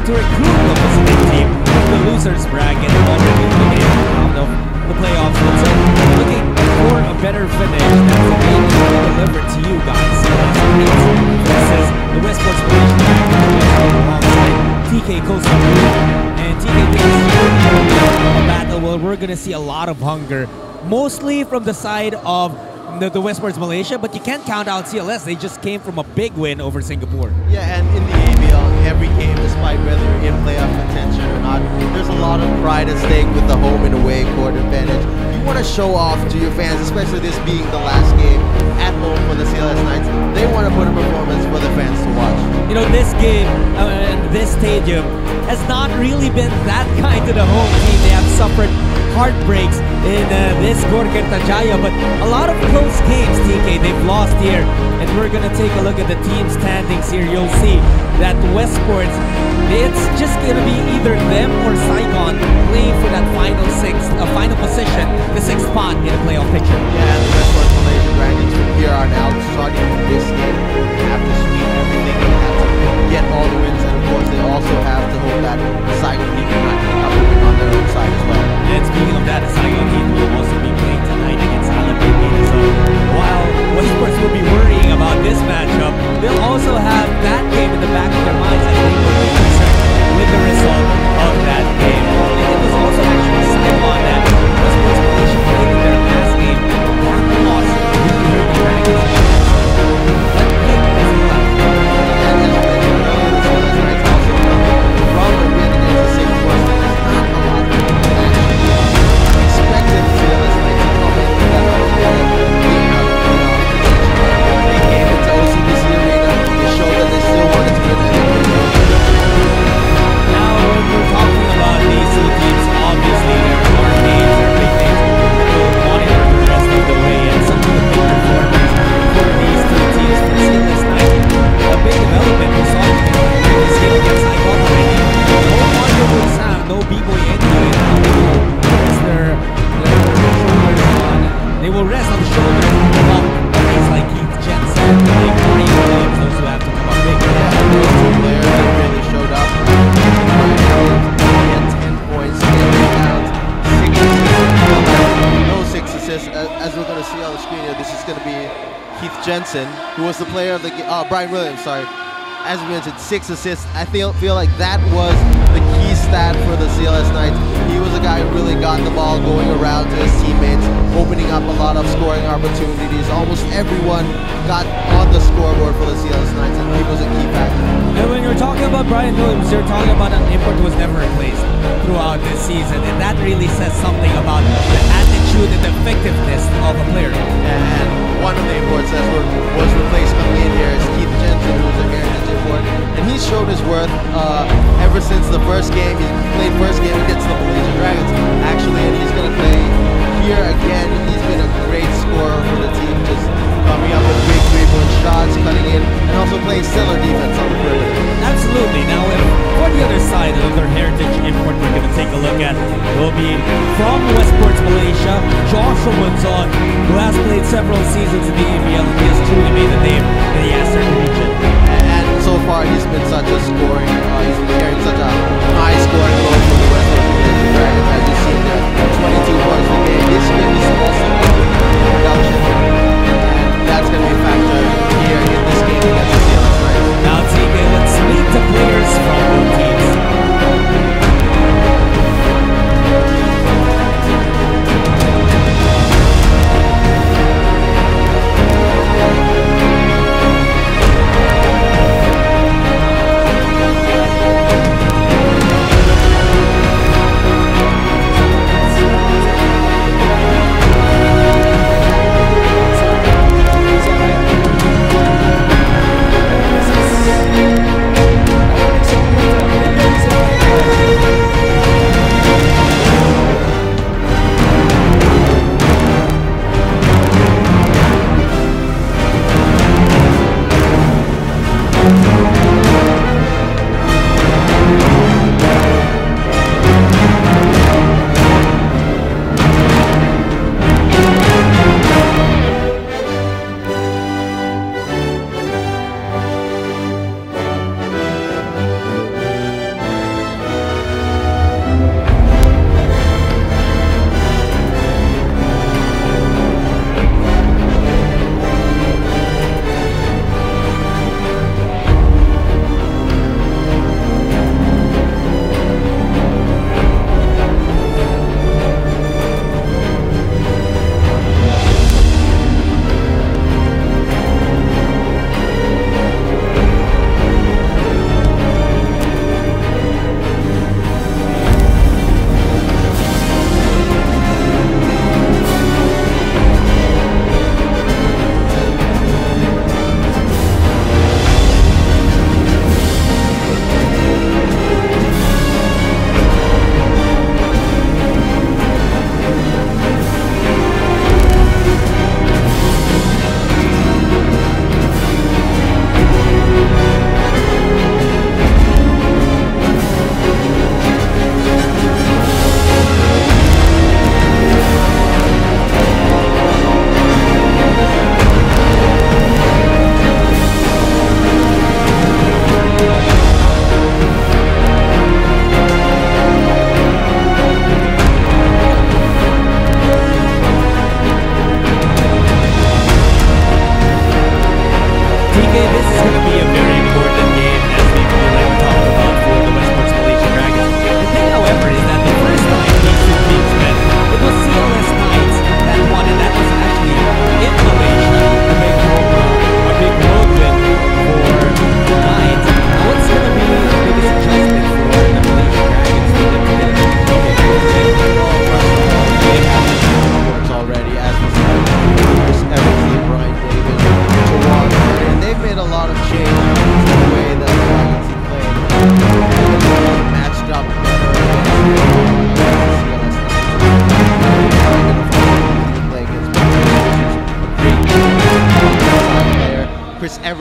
to recruit the Pacific team from the losers bracket and already eliminated out of the playoffs. So looking for a better finish that's able to deliver to you guys. This is the Westports Malaysia alongside TK Coastal and TK a battle where we're gonna see a lot of hunger, mostly from the side of the Westports Malaysia, but you can't count out CLS. They just came from a big win over Singapore. Yeah, and in the ABL, every game, despite whether you're in playoff contention or not, there's a lot of pride at stake with the home and away court advantage. You want to show off to your fans, especially this being the last game at home for the CLS Knights. They want to put a performance for the fans to watch. You know, this game and this stadium has not really been that kind to the home team. They have suffered heartbreaks in this Gorkertajaya, but a lot of close games, TK, they've lost here. And we're going to take a look at the team standings here. You'll see that Westports, it's just going to be either them or Saigon playing for that final position, the 6th spot in the playoff picture. Yeah, and the Westports Malaysia Dragons from here on out, starting from this game, have to sweep everything. They have to get all the wins, and of course they also have to hope that Saigon Heat can not pick up a win on their own side as well. And speaking of that, Saigon Heat will also be playing tonight against Alabama. So while Westports will be worrying about this matchup, they'll also have that game in the back of their minds as they will be concerned with the result of that game. And it was also actually Saigon that Westports Malaysia played in their last game. That loss to the Dragons. But hey, that's a lot. And as you mentioned earlier, the CLS Knights also coming from a win against the Singapore. There's not a lot of people actually expected the CLS Knights to come in with that being out of they came into OCBC Arena, they showed that they still wanted to win, and they win. Now we're talking about these two teams. Obviously, there are names, there are big names. We'll monitor the rest of the way and some of the big performers for these two teams. For CLS Knights, a big development. We saw it in this game against Saigon already. No Mario Wuysang, no B-Boy into it. Now they will rest their shoulders on. They will rest on the shoulders of guys like Keith Jensen, like Brian Williams, those who have to come up big. Yeah, those two players that really showed up. He had 10 points, 10 rebounds, 6 assists. No 6 assists. As we're going to see on the screen here, this is going to be Keith Jensen, who was the player of the game. Brian Williams, sorry. As we mentioned, 6 assists. I feel like that was the key stat for the CLS Knights. He was a guy who really got the ball going around to his teammates, opening up a lot of scoring opportunities. Almost everyone got on the scoreboard for the CLS Knights, and he was a key factor. And when you're talking about Brian Williams, you're talking about an import who was never replaced throughout this season, and that really says something about the attitude and the effectiveness of a player. And one of the imports that was replaced coming in here is Keith Jensen, who was a heritage import, and he's shown his worth ever since the first game. He played first game against the Malaysia Dragons, actually, and he's going to play here again. He's been a great scorer for the team, just coming up with big three-point shots, cutting in, and also playing stellar defense on the perimeter. Absolutely. Now, for the other side, another heritage import we're going to take a look at will be from Westports Malaysia, Joshua Wonzon, who has played several seasons in the ABL. He has truly made a name in the Eastern region. And so far, he's been such a scoring, he's been carrying such a high scoring load for the Westports Malaysia Dragons. As you've seen there, 22 points per game. This year, he's also production, and that's going to be a factor here in this game against the CLS Knights. Now, TK, let's meet the players from both teams.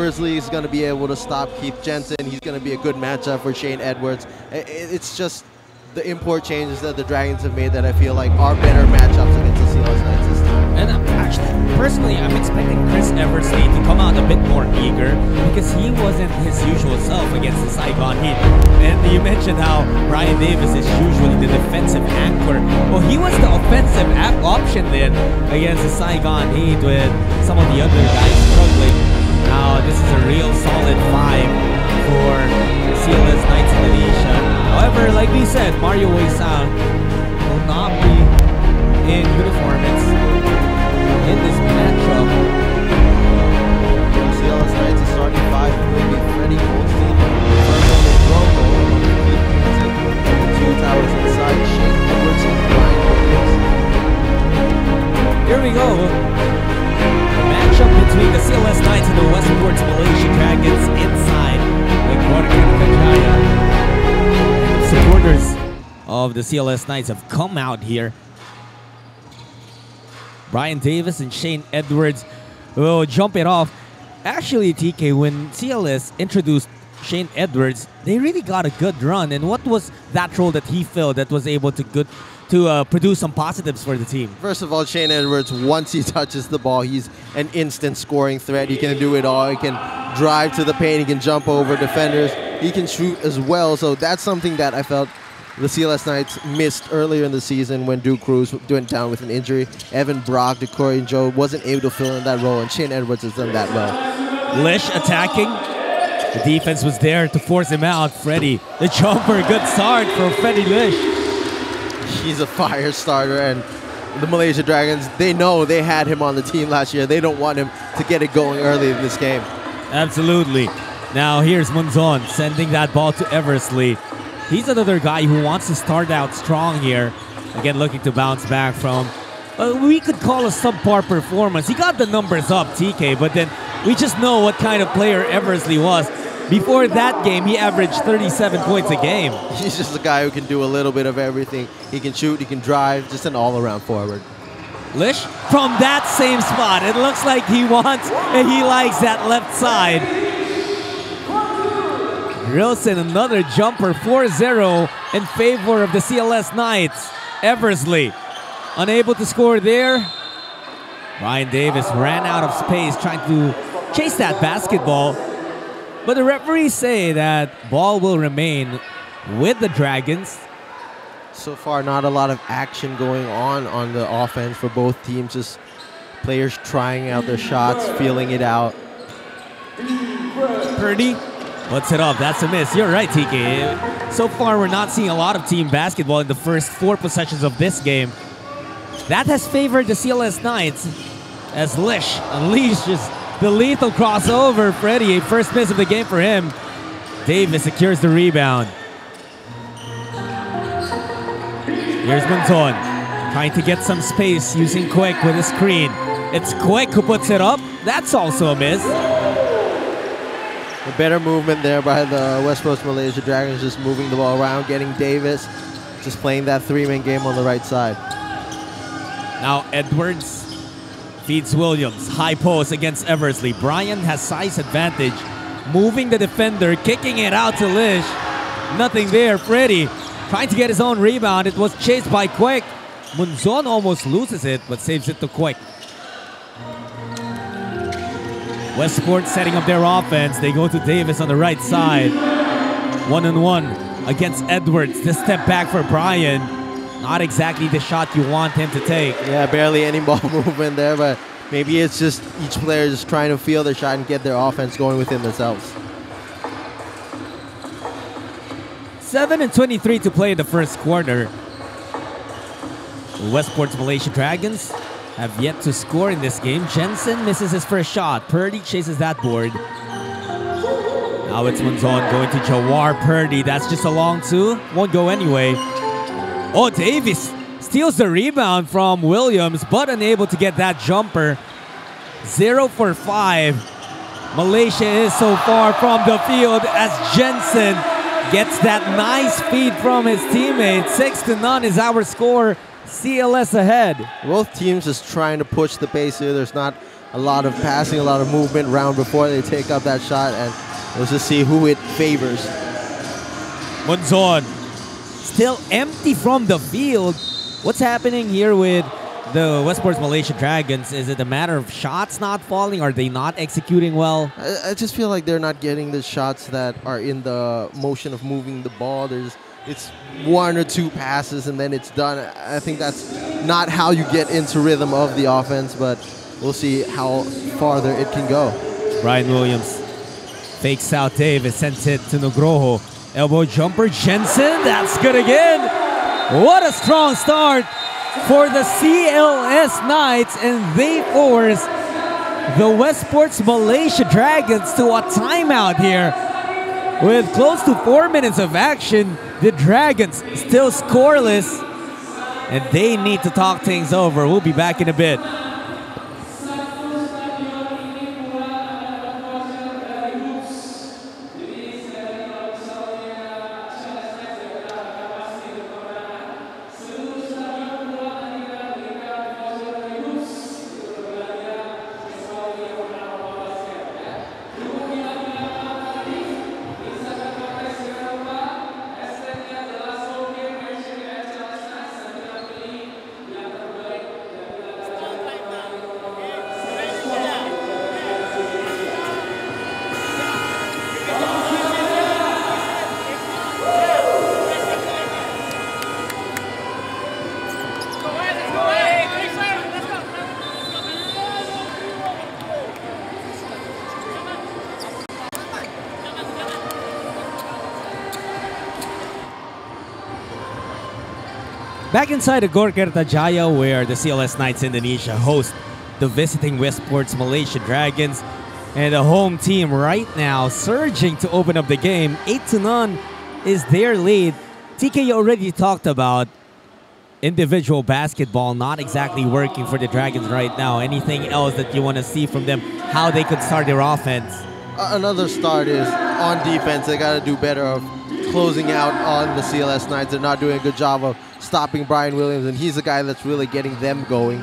Eversley is going to be able to stop Keith Jensen. He's going to be a good matchup for Shane Edwards. It's just the import changes that the Dragons have made that I feel like are better matchups against the CLS Knights this time. And actually, personally, I'm expecting Chris Eversley to come out a bit more eager because he wasn't his usual self against the Saigon Heat. And you mentioned how Brian Davis is usually the defensive anchor. Well, he was the offensive option then against the Saigon Heat with some of the other guys struggling. Now, this is a real solid 5 for CLS Knights Indonesia. However, like we said, Mario Wuysang will not be in uniforms in this matchup. CLS Knights is starting 5 will be Freddie Goldstein, Vernon Romo, two towers inside, Shane Edwards and Brian Williams. Here we go. The matchup between the CLS Knights and the Westports Malaysia Dragons inside the Kajaya. Supporters of the CLS Knights have come out here. Brian Davis and Shane Edwards will jump it off. Actually, TK, when CLS introduced Shane Edwards, they really got a good run. And what was that role that he filled that was able to produce some positives for the team? First of all, Shane Edwards, once he touches the ball, he's an instant scoring threat. He can do it all. He can drive to the paint. He can jump over defenders. He can shoot as well. So that's something that I felt the CLS Knights missed earlier in the season when Duke Cruz went down with an injury. Evan Brock, DeCorey, and Joe wasn't able to fill in that role, and Shane Edwards has done that well. Lish attacking. The defense was there to force him out. Freddie, the jumper, good start for Freddie Lish. He's a fire starter, and the Malaysia Dragons, they know they had him on the team last year. They don't want him to get it going early in this game. Absolutely. Now here's Munzon sending that ball to Eversley. He's another guy who wants to start out strong here. Again, looking to bounce back from, we could call a subpar performance. He got the numbers up, TK, but then we just know what kind of player Eversley was. Before that game, he averaged 37 points a game. He's just a guy who can do a little bit of everything. He can shoot, he can drive, just an all-around forward. Lish from that same spot. It looks like he wants and he likes that left side. Rilson, another jumper, 4-0 in favor of the CLS Knights. Eversley, unable to score there. Brian Davis ran out of space trying to chase that basketball. But the referees say that ball will remain with the Dragons. So far, not a lot of action going on the offense for both teams. Just players trying out their shots, feeling it out. Purdy puts it up. That's a miss. You're right, TK. So far, we're not seeing a lot of team basketball in the first 4 possessions of this game. That has favored the CLS Knights as Lish unleashes the lethal crossover. Freddie, a first miss of the game for him. Davis secures the rebound. Here's Monton trying to get some space using Quick with a screen. It's Quick who puts it up. That's also a miss. A better movement there by the Westports Malaysia Dragons, just moving the ball around, getting Davis, just playing that three-man game on the right side. Now Edwards feeds Williams. High post against Eversley. Brian has size advantage. Moving the defender, kicking it out to Lish. Nothing there. Freddie trying to get his own rebound. It was chased by Quick. Munzon almost loses it, but saves it to Quick. Westport setting up their offense. They go to Davis on the right side. 1-on-1 against Edwards. This step back for Brian. Not exactly the shot you want him to take. Yeah, barely any ball movement there, but maybe it's just each player just trying to feel their shot and get their offense going within themselves. 7:23 to play in the first quarter. The Westports Malaysia Dragons have yet to score in this game. Jensen misses his first shot. Purdy chases that board. Now it's Munzon going to Jawar Purdy. That's just a long two. Won't go anyway. Oh, Davis steals the rebound from Williams, but unable to get that jumper. 0 for 5. Malaysia is so far from the field as Jensen gets that nice feed from his teammate. 6-0 is our score. CLS ahead. Both teams just trying to push the pace here. There's not a lot of passing, a lot of movement round before they take up that shot, and let's just see who it favors. Monzon still empty from the field. What's happening here with the Westports Malaysia Dragons? Is it a matter of shots not falling? Are they not executing well? I just feel like they're not getting the shots that are in the motion of moving the ball. It's one or two passes and then it's done. I think that's not how you get into rhythm of the offense, but we'll see how farther it can go. Brian Williams fakes out Davis, sends it to Nugroho. Elbow jumper, Jensen, that's good again. What a strong start for the CLS Knights, and they force the Westports Malaysia Dragons to a timeout here. With close to 4 minutes of action, the Dragons still scoreless, and they need to talk things over. We'll be back in a bit. Back inside the Gor Kertajaya, where the CLS Knights Indonesia host the visiting Westports Malaysia Dragons. And the home team right now surging to open up the game. 8-0 is their lead. TK, you already talked about individual basketball not exactly working for the Dragons right now. Anything else that you want to see from them, how they could start their offense? Another start is on defense. They got to do better of closing out on the CLS Knights. They're not doing a good job of stopping Brian Williams, and he's the guy that's really getting them going.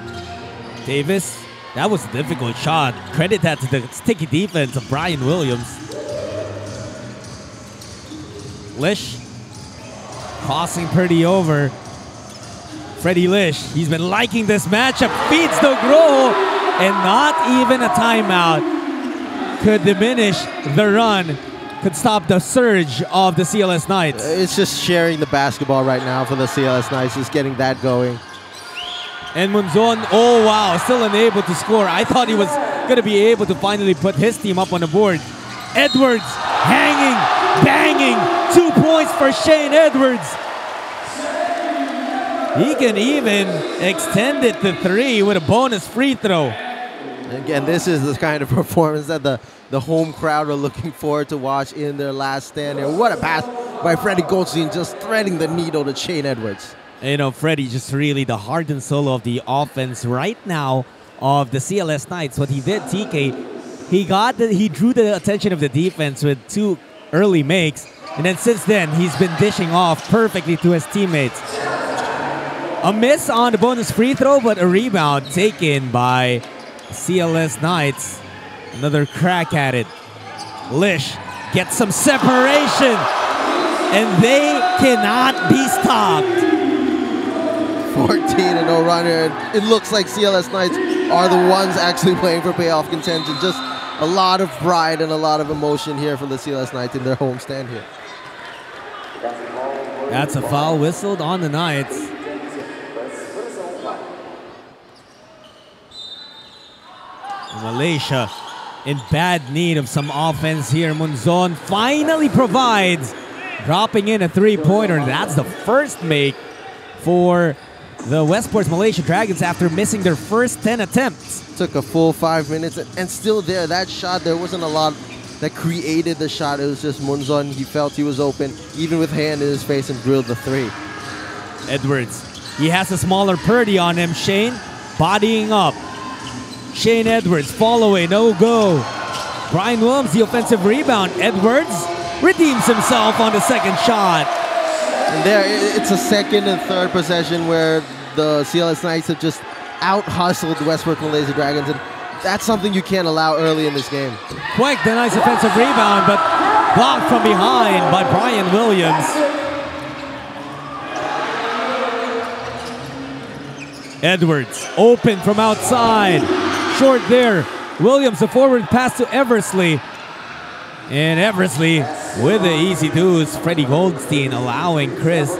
Davis, that was a difficult shot. Credit that to the sticky defense of Brian Williams. Lish crossing pretty over. Freddie Lish, he's been liking this matchup. Feeds the Nugroho, and not even a timeout could diminish the run, could stop the surge of the CLS Knights. It's just sharing the basketball right now for the CLS Knights, just getting that going. And Monzon, oh wow, still unable to score. I thought he was going to be able to finally put his team up on the board. Edwards hanging, banging, 2 points for Shane Edwards. He can even extend it to 3 with a bonus free throw. Again, this is the kind of performance that the home crowd are looking forward to watch in their last stand here. What a pass by Freddie Goldstein, just threading the needle to Shane Edwards. You know, Freddie just really the heart and soul of the offense right now of the CLS Knights. What he did, TK, he drew the attention of the defense with 2 early makes, and then since then he's been dishing off perfectly to his teammates. A miss on the bonus free throw, but a rebound taken by CLS Knights. Another crack at it. Lish gets some separation, and they cannot be stopped. 14-0 run here. It looks like CLS Knights are the ones actually playing for playoff contention. Just a lot of pride and a lot of emotion here for the CLS Knights in their home stand here. That's a foul whistled on the Knights. Malaysia in bad need of some offense here. Monzon finally provides, dropping in a 3-pointer. That's the first make for the Westports Malaysia Dragons after missing their first 10 attempts. Took a full 5 minutes, and still there, that shot, there wasn't a lot that created the shot. It was just Monzon. He felt he was open, even with hand in his face, and drilled the 3. Edwards, he has a smaller Purdy on him. Shane bodying up. Shane Edwards, fall away, no go. Brian Williams, the offensive rebound. Edwards redeems himself on the second shot. And there, it's a second and third possession where the CLS Knights have just out-hustled the Westports Malaysia Dragons. And That's something you can't allow early in this game. Quick, the nice offensive rebound, but blocked from behind by Brian Williams. Edwards, open from outside. Short there. Williams, a forward pass to Eversley. And Eversley with the easy twos. Freddie Goldstein allowing Chris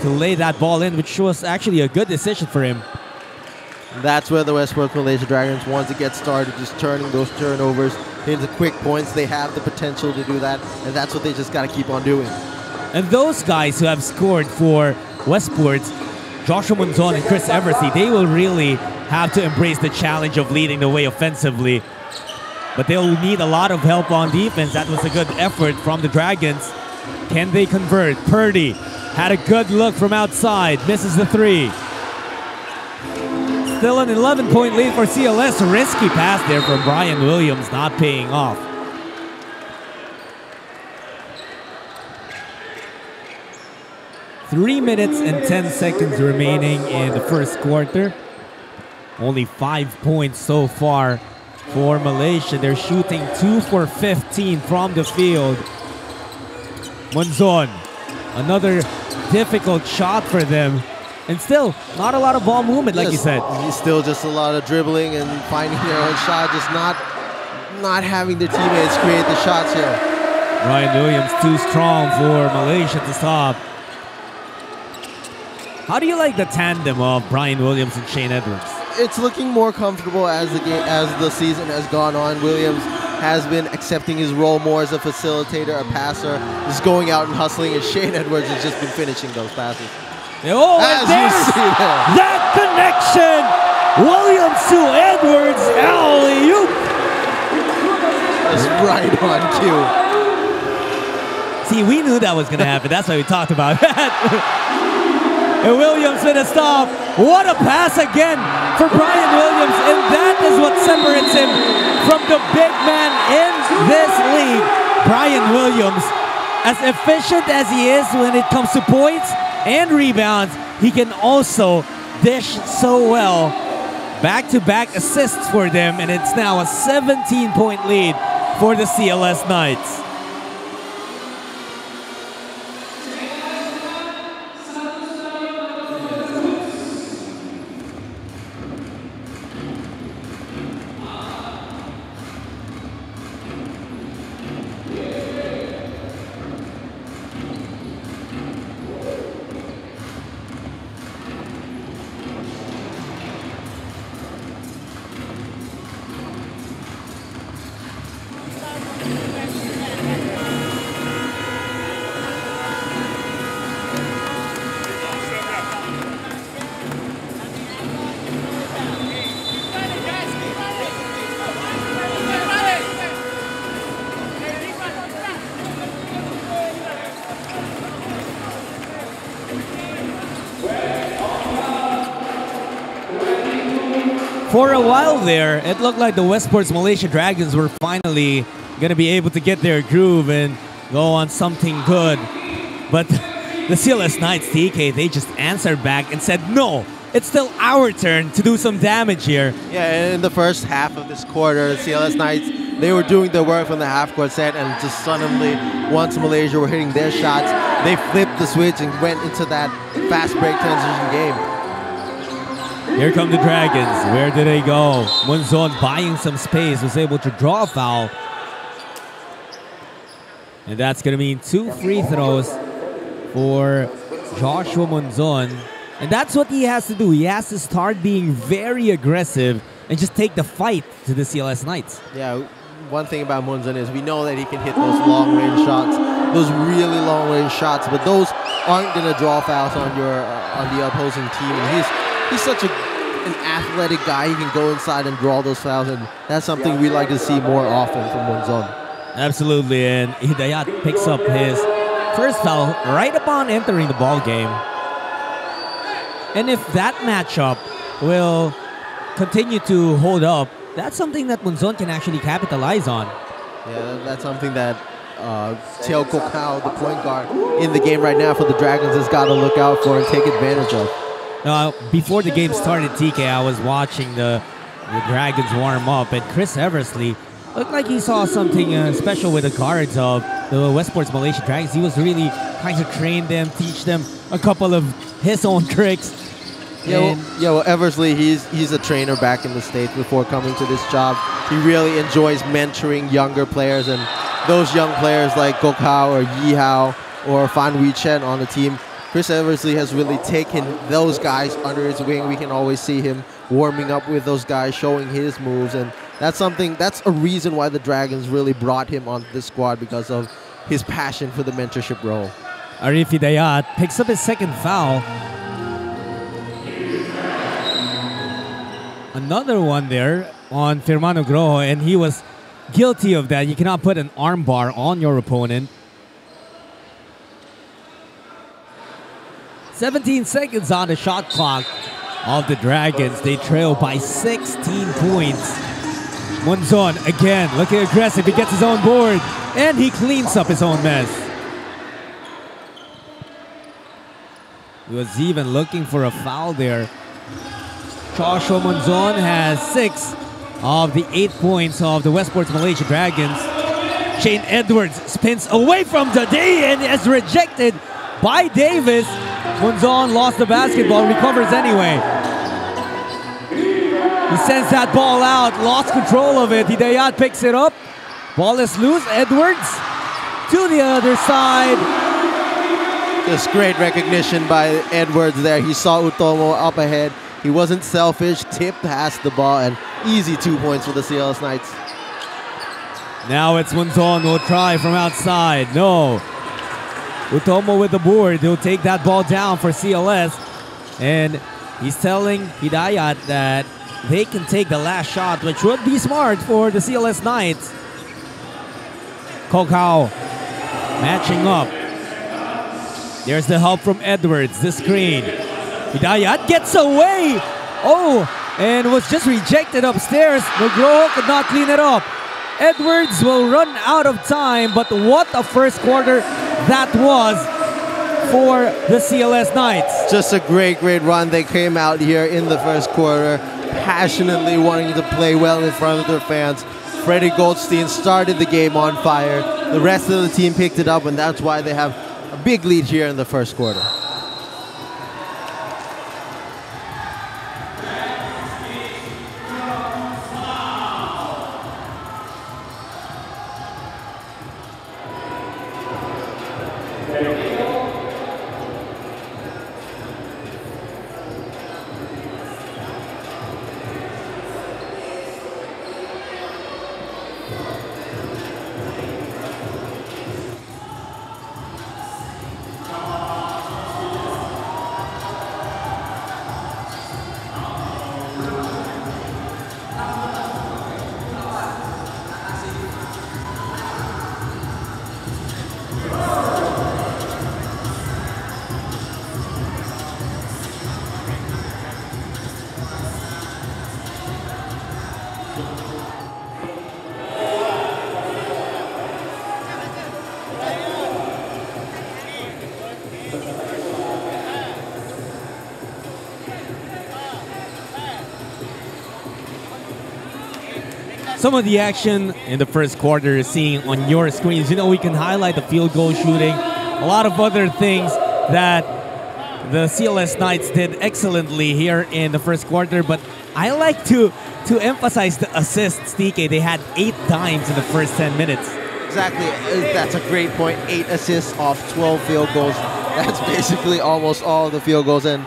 to lay that ball in, which was actually a good decision for him. That's where the Westports Malaysia Dragons want to get started, just turning those turnovers into quick points. They have the potential to do that, and that's what they just got to keep on doing. And those guys who have scored for Westports, Joshua Munzon and Chris Eversley, they will really have to embrace the challenge of leading the way offensively. But they'll need a lot of help on defense. That was a good effort from the Dragons. Can they convert? Purdy had a good look from outside, misses the three. Still an 11-point lead for CLS. A risky pass there from Brian Williams, not paying off. Three minutes and 10 seconds remaining in the first quarter. Only 5 points so far for Malaysia. They're shooting 2 for 15 from the field. Munzon, another difficult shot for them. And still, not a lot of ball movement, like you said. He's still just a lot of dribbling and finding their own shot, just not having their teammates create the shots here. Brian Williams too strong for Malaysia to stop. How do you like the tandem of Brian Williams and Shane Edwards? It's looking more comfortable as the season has gone on. Williams has been accepting his role more as a facilitator, a passer, just going out and hustling, and Shane Edwards has just been finishing those passes. Oh, and there's that connection! Williams to Edwards, alley-oop! That's right on cue. See, we knew that was going to happen. That's why we talked about that. And Williams with a stop. What a pass again for Brian Williams. And that is what separates him from the big man in this league. Brian Williams, as efficient as he is when it comes to points and rebounds, he can also dish so well. Back-to-back assists for them, and it's now a 17-point lead for the CLS Knights. For a while there, it looked like the Westports Malaysia Dragons were finally going to be able to get their groove and go on something good. But the CLS Knights, TK, they just answered back and said, no, it's still our turn to do some damage here. Yeah, in the first half of this quarter, the CLS Knights, they were doing their work from the half-court set, and just suddenly, once Malaysia were hitting their shots, they flipped the switch and went into that fast break transition game. Here come the Dragons. Where did they go? Munzon buying some space, was able to draw a foul. And that's going to mean 2 free throws for Joshua Munzon. And that's what he has to do. He has to start being very aggressive and just take the fight to the CLS Knights. Yeah, one thing about Munzon is we know that he can hit those long-range shots, those really long-range shots, but those aren't going to draw fouls on the opposing team. And he's such an athletic guy. He can go inside and draw those fouls, and that's something we like to see more often from Munzon. Absolutely, and Hidayat picks up his first foul right upon entering the ball game. And if that matchup will continue to hold up, that's something that Munzon can actually capitalize on. Yeah, that's something that Teo Kokao, the point guard in the game right now for the Dragons, has got to look out for and take advantage of. Before the game started, TK, I was watching the The Dragons warm up, and Chris Eversley looked like he saw something special with the guards of the Westports Malaysia Dragons. He was really trying to train them, teach them a couple of his own tricks. Well, Eversley, he's a trainer back in the States before coming to this job. He really enjoys mentoring younger players, and those young players like Gok Hao or Yi Hao or Fan Wei Chen on the team, Chris Eversley has really taken those guys under his wing. We can always see him warming up with those guys, showing his moves, and that's a reason why the Dragons really brought him onto the squad, because of his passion for the mentorship role. Arif Hidayat picks up his second foul. Another one there on Firmano Groho, and he was guilty of that. You cannot put an arm bar on your opponent. 17 seconds on the shot clock of the Dragons. They trail by 16 points. Monzon again looking aggressive. He gets his own board and he cleans up his own mess. He was even looking for a foul there. Joshua Monzon has 6 of the 8 points of the Westports Malaysia Dragons. Shane Edwards spins away from Dade and is rejected by Davis. Monzon lost the basketball, recovers anyway. He sends that ball out, lost control of it. Hidayat picks it up. Ball is loose. Edwards to the other side. Just great recognition by Edwards there. He saw Utomo up ahead. He wasn't selfish, tipped past the ball, and easy 2 points for the CLS Knights. Now it's Monzon who will try from outside. No. Utomo with the board. He'll take that ball down for CLS. And he's telling Hidayat that they can take the last shot, which would be smart for the CLS Knights. Kokao matching up. There's the help from Edwards, the screen. Hidayat gets away. Oh, and was just rejected upstairs. Nugroho could not clean it up. Edwards will run out of time, but what a first quarter that was for the CLS Knights. Just a great run. They came out here in the first quarter passionately wanting to play well in front of their fans. Freddie Goldstein started the game on fire. The rest of the team picked it up, and that's why they have a big lead here in the first quarter. Some of the action in the first quarter is seeing on your screens. You know, we can highlight the field goal shooting, a lot of other things that the CLS Knights did excellently here in the first quarter, but I like to emphasize the assists, TK. They had 8 dimes in the first 10 minutes. Exactly. That's a great point. 8 assists off 12 field goals. That's basically almost all of the field goals, and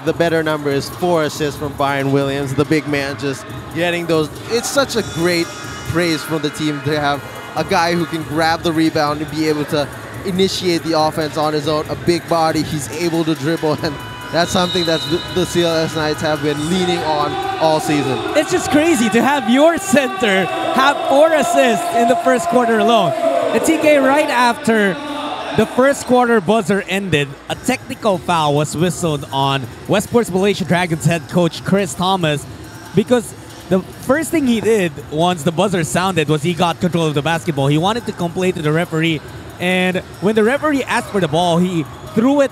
the better number is 4 assists from Byron Williams, the big man, just getting those. It's such a great praise from the team to have a guy who can grab the rebound and be able to initiate the offense on his own. A big body, he's able to dribble, and that's something that the CLS Knights have been leaning on all season. It's just crazy to have your center have 4 assists in the first quarter alone. And TK, right after the first quarter buzzer ended, a technical foul was whistled on Westports Malaysia Dragons head coach Chris Thomas, because the first thing he did once the buzzer sounded was he got control of the basketball. He wanted to complain to the referee, and when the referee asked for the ball, he threw it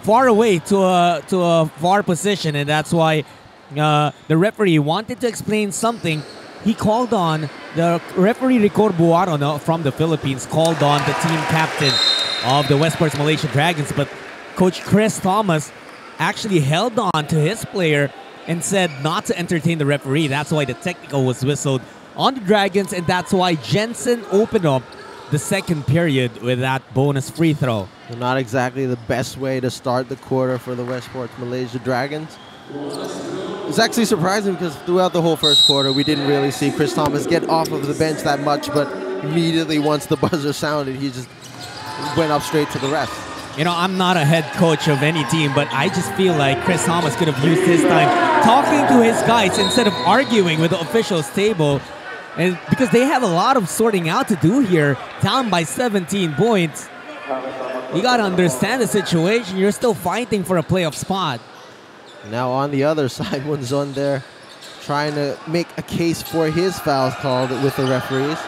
far away to a far position, and that's why the referee wanted to explain something. He called on the referee Ricor Buaro from the Philippines, called on the team captain of the Westports Malaysia Dragons, but Coach Chris Thomas actually held on to his player and said not to entertain the referee. That's why the technical was whistled on the Dragons, and that's why Jensen opened up the second period with that bonus free throw. Not exactly the best way to start the quarter for the Westports Malaysia Dragons. It's actually surprising because throughout the whole first quarter, we didn't really see Chris Thomas get off of the bench that much, but immediately once the buzzer sounded, he just went up straight to the rest. You know, I'm not a head coach of any team, but I just feel like Chris Thomas could have used his time talking to his guys instead of arguing with the officials table. And because they have a lot of sorting out to do here, down by 17 points. You got to understand the situation. You're still fighting for a playoff spot. Now on the other side, Wuysang there trying to make a case for his foul called with the referees.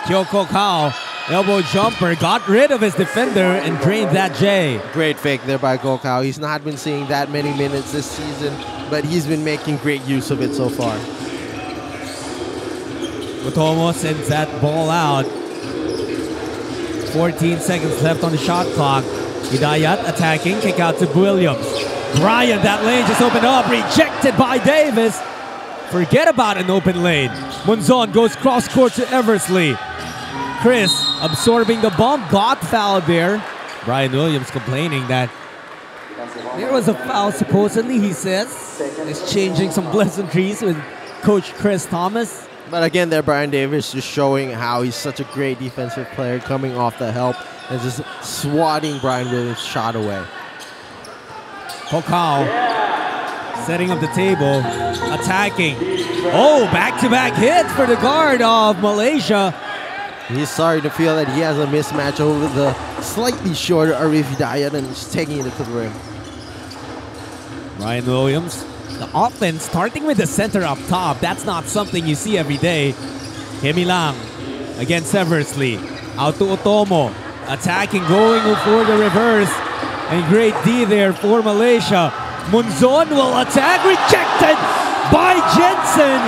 Kyoko Kao, elbow jumper, got rid of his defender and drained that J. Great fake there by Gokao. He's not been seeing that many minutes this season, but he's been making great use of it so far. Utomo sends that ball out. 14 seconds left on the shot clock. Hidayat attacking, kick out to Williams. Brian, that lane just opened up, rejected by Davis. Forget about an open lane. Wuysang goes cross court to Eversley. Chris absorbing the bump, got fouled there. Brian Williams complaining that there was a foul supposedly, he says. Exchanging some pleasantries with Coach Chris Thomas. But again there, Brian Davis just showing how he's such a great defensive player, coming off the help and just swatting Brian Williams' shot away. Kokao setting up the table, attacking. Oh, back-to-back hits for the guard of Malaysia. He's sorry to feel that he has a mismatch over the slightly shorter Arif Hidayat and he's taking it to the rim. Brian Williams, the offense starting with the center up top. That's not something you see every day. Hemilang against Eversley. Out to Utomo. Attacking, going for the reverse. And great D there for Malaysia. Wuysang will attack, rejected by Jensen.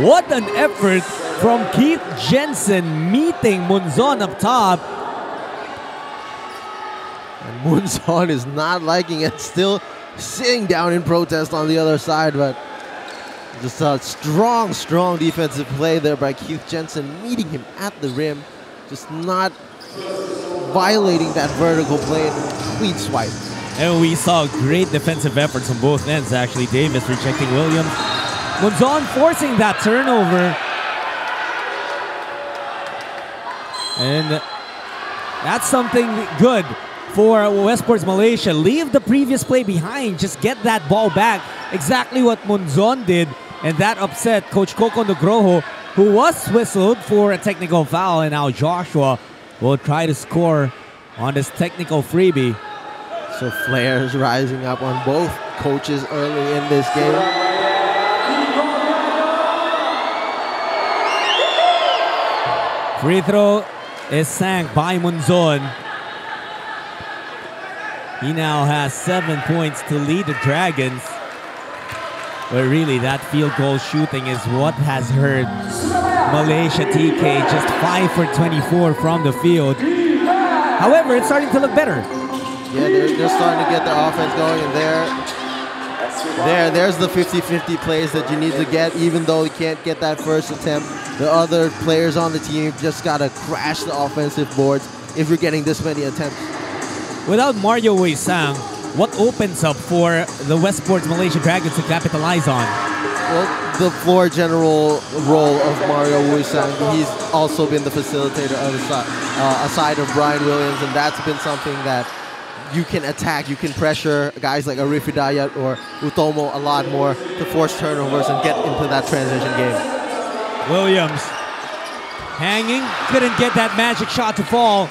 What an effort from Keith Jensen meeting Wuysang up top. And Wuysang is not liking it, still sitting down in protest on the other side, but just a strong, strong defensive play there by Keith Jensen, meeting him at the rim, just not violating that vertical play and clean swipe. And we saw great defensive efforts on both ends, actually. Davis rejecting Williams. Wuysang forcing that turnover. And that's something good for Westports Malaysia. Leave the previous play behind. Just get that ball back. Exactly what Wuysang did. And that upset Coach Coco Nugroho, who was whistled for a technical foul. And now Joshua will try to score on this technical freebie. So flares rising up on both coaches early in this game. Free throw is sank by Wuysang. He now has 7 points to lead the Dragons. But really, that field goal shooting is what has hurt Malaysia TK. Just 5 for 24 from the field. However, it's starting to look better. Yeah, they're starting to get their offense going, and there's the 50-50 plays that you need to get, even though you can't get that first attempt. The other players on the team just got to crash the offensive boards if you're getting this many attempts. Without Mario Wuysang, what opens up for the Westports Malaysia Dragons to capitalize on? Well, the floor general role of Mario Wuysang. He's also been the facilitator on the side, aside of Brian Williams, and that's been something that you can attack, you can pressure guys like Arif Hidayat or Utomo a lot more to force turnovers and get into that transition game. Williams hanging, couldn't get that magic shot to fall,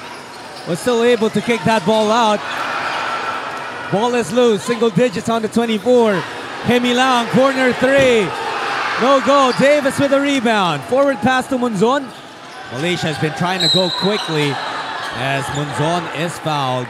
was still able to kick that ball out. Ball is loose, single digits on the 24. Hemilang, corner three. No go, Davis with a rebound. Forward pass to Wuysang. Malaysia has been trying to go quickly as Wuysang is fouled.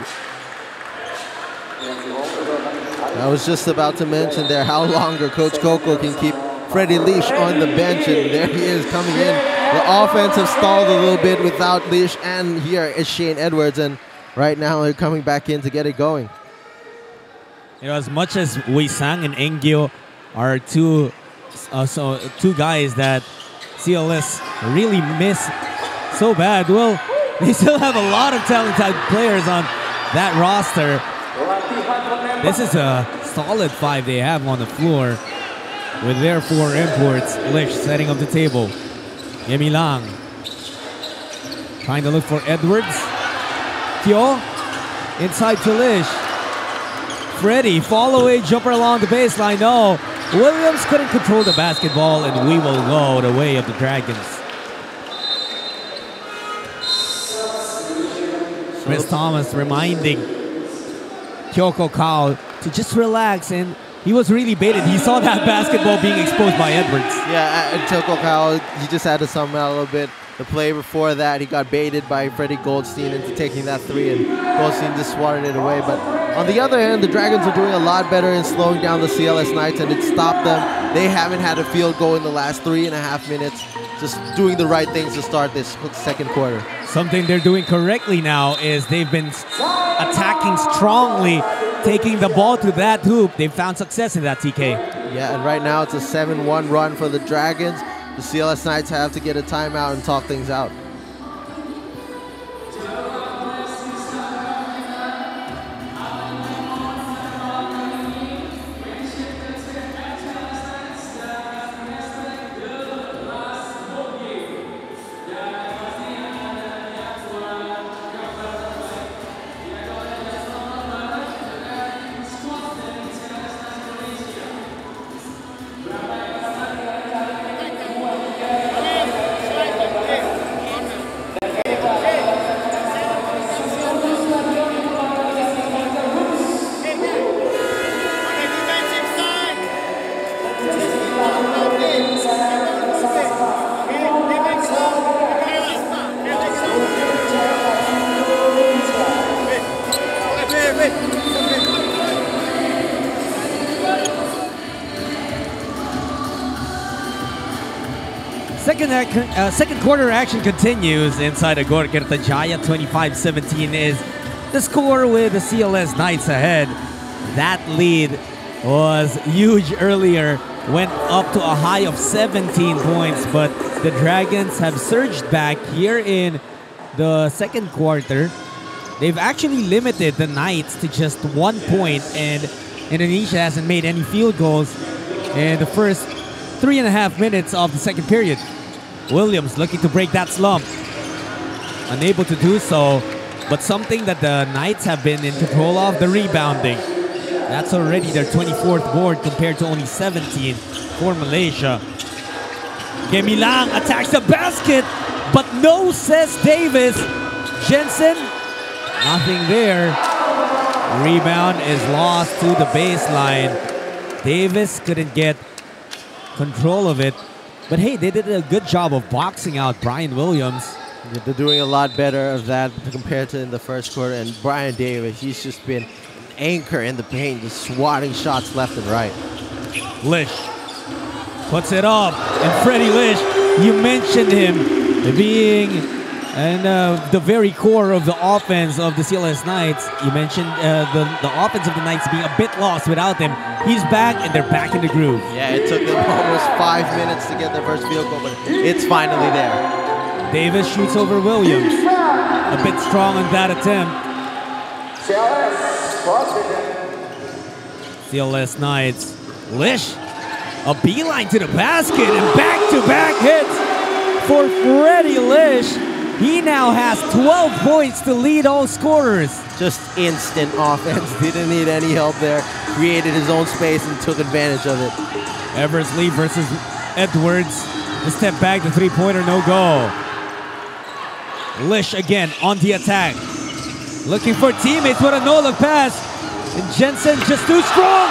I was just about to mention there how longer Coach Coco can keep Freddie Leash on the bench, and there he is coming in. The offense has stalled a little bit without Leash, and here is Shane Edwards, and right now they're coming back in to get it going. You know, as much as Wuysang and Engyo are two guys that CLS really miss so bad, well, they still have a lot of talented players on that roster. This is a solid 5 they have on the floor with their 4 imports. Lish setting up the table. Yemi Lang trying to look for Edwards. Tio inside to Lish. Freddie, fall away jumper along the baseline. No, Williams couldn't control the basketball, and we will go the way of the Dragons. Chris Thomas reminding Kyoko Kao to just relax, and he was really baited. He saw that basketball being exposed by Edwards. Yeah, and Kyoko Kao, he just had to sum out a little bit. The play before that, he got baited by Freddie Goldstein into taking that 3, and Goldstein just swatted it away. But on the other hand, the Dragons are doing a lot better in slowing down the CLS Knights, and it stopped them. They haven't had a field goal in the last 3.5 minutes. Just doing the right things to start this second quarter. Something they're doing correctly now is they've been attacking strongly, taking the ball to that hoop. They've found success in that, TK. Yeah, and right now it's a 7-1 run for the Dragons. The CLS Knights have to get a timeout and talk things out. Second quarter action continues inside Agor Kertajaya. 25-17 is the score with the CLS Knights ahead. That lead was huge earlier, went up to a high of 17 points, but the Dragons have surged back here in the second quarter. They've actually limited the Knights to just 1 point, and Indonesia hasn't made any field goals in the first 3.5 minutes of the second period. Williams looking to break that slump. Unable to do so, but something that the Knights have been in control of, the rebounding. That's already their 24th board compared to only 17 for Malaysia. Gemilang attacks the basket, but no, says Davis. Jensen, nothing there. Rebound is lost to the baseline. Davis couldn't get control of it. But hey, they did a good job of boxing out Brian Williams. Yeah, they're doing a lot better of that compared to in the first quarter. And Brian Davis, he's just been anchor in the paint, just swatting shots left and right. Lish puts it up, and Freddie Lish, you mentioned him being in the very core of the offense of the CLS Knights. You mentioned the offense of the Knights being a bit lost without him. He's back, and they're back in the groove. Yeah, it took them almost 5 minutes to get their first field goal, but it's finally there. Davis shoots over Williams. A bit strong on that attempt. CLS Knights. Lish, a beeline to the basket, and back-to-back hits for Freddie Lish. He now has 12 points to lead all scorers. Just instant offense. Didn't need any help there. Created his own space and took advantage of it. Eversley versus Edwards. The step back, the three-pointer, no go. Lish again on the attack. Looking for teammates with a no-look pass. And Jensen just too strong.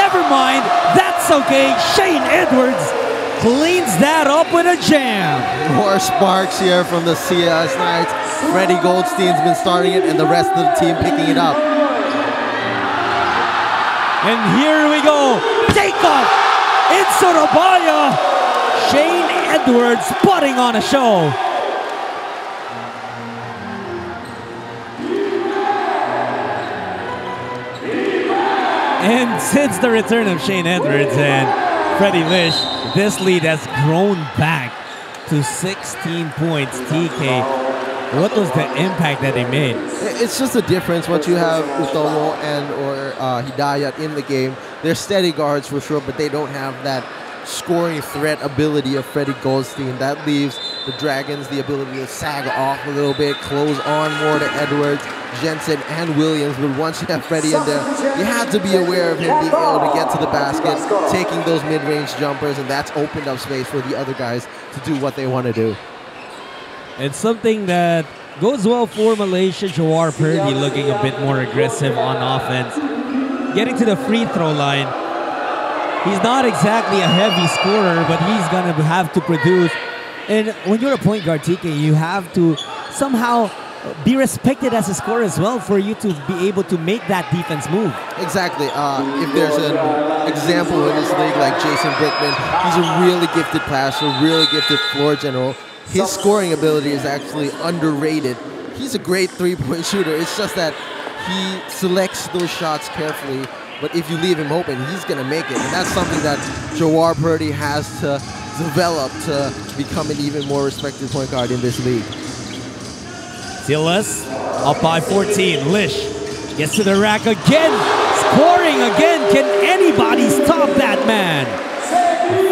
Never mind. That's okay. Shane Edwards cleans that up with a jam. More sparks here from the CLS Knights. Freddie Goldstein's been starting it, and the rest of the team picking it up. And here we go. Takeoff in Surabaya. Shane Edwards putting on a show. And since the return of Shane Edwards and Freddie Lish, this lead has grown back to 16 points. TK, what was the impact that they made? It's just a difference. Once you have Utomo and or Hidayat in the game, they're steady guards for sure, but they don't have that scoring threat ability of Freddie Goldstein. That leaves the Dragons the ability to sag off a little bit, close on more to Edwards, Jensen, and Williams. But once you have Freddie in there, you have to be aware of him being able to get to the basket, taking those mid-range jumpers, and that's opened up space for the other guys to do what they want to do. It's something that goes well for Malaysia. Jawar Purdy looking a bit more aggressive on offense. Getting to the free throw line. He's not exactly a heavy scorer, but he's going to have to produce. And when you're a point guard, TK, you have to somehow be respected as a scorer as well for you to be able to make that defense move. Exactly. If there's an example in this league like Jason Brickman, he's a really gifted passer, really gifted floor general. His scoring ability is actually underrated. He's a great three-point shooter. It's just that he selects those shots carefully. But if you leave him open, he's going to make it. And that's something that Jawar Purdy has to develop to become an even more respected point guard in this league. CLS up by 14. Lish gets to the rack again. Scoring again. Can anybody stop that man?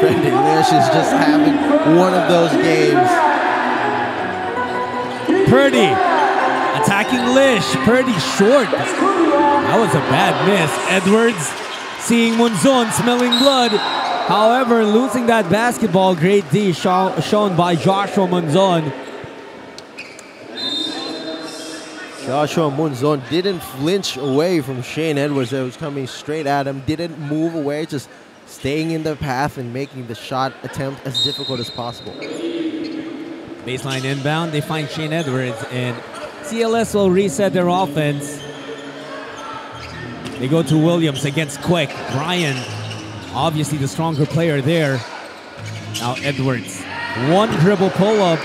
Freddie Lish is just having one of those games. Purdy attacking Lish. Purdy short. That was a bad miss. Edwards seeing Munzon smelling blood. However, losing that basketball, great D shown by Joshua Munzon. Joshua Munzon didn't flinch away from Shane Edwards that was coming straight at him. Didn't move away, just staying in the path and making the shot attempt as difficult as possible. Baseline inbound, they find Shane Edwards, and CLS will reset their offense. They go to Williams against Quick. Brian, obviously the stronger player there. Now Edwards, one dribble pull-up.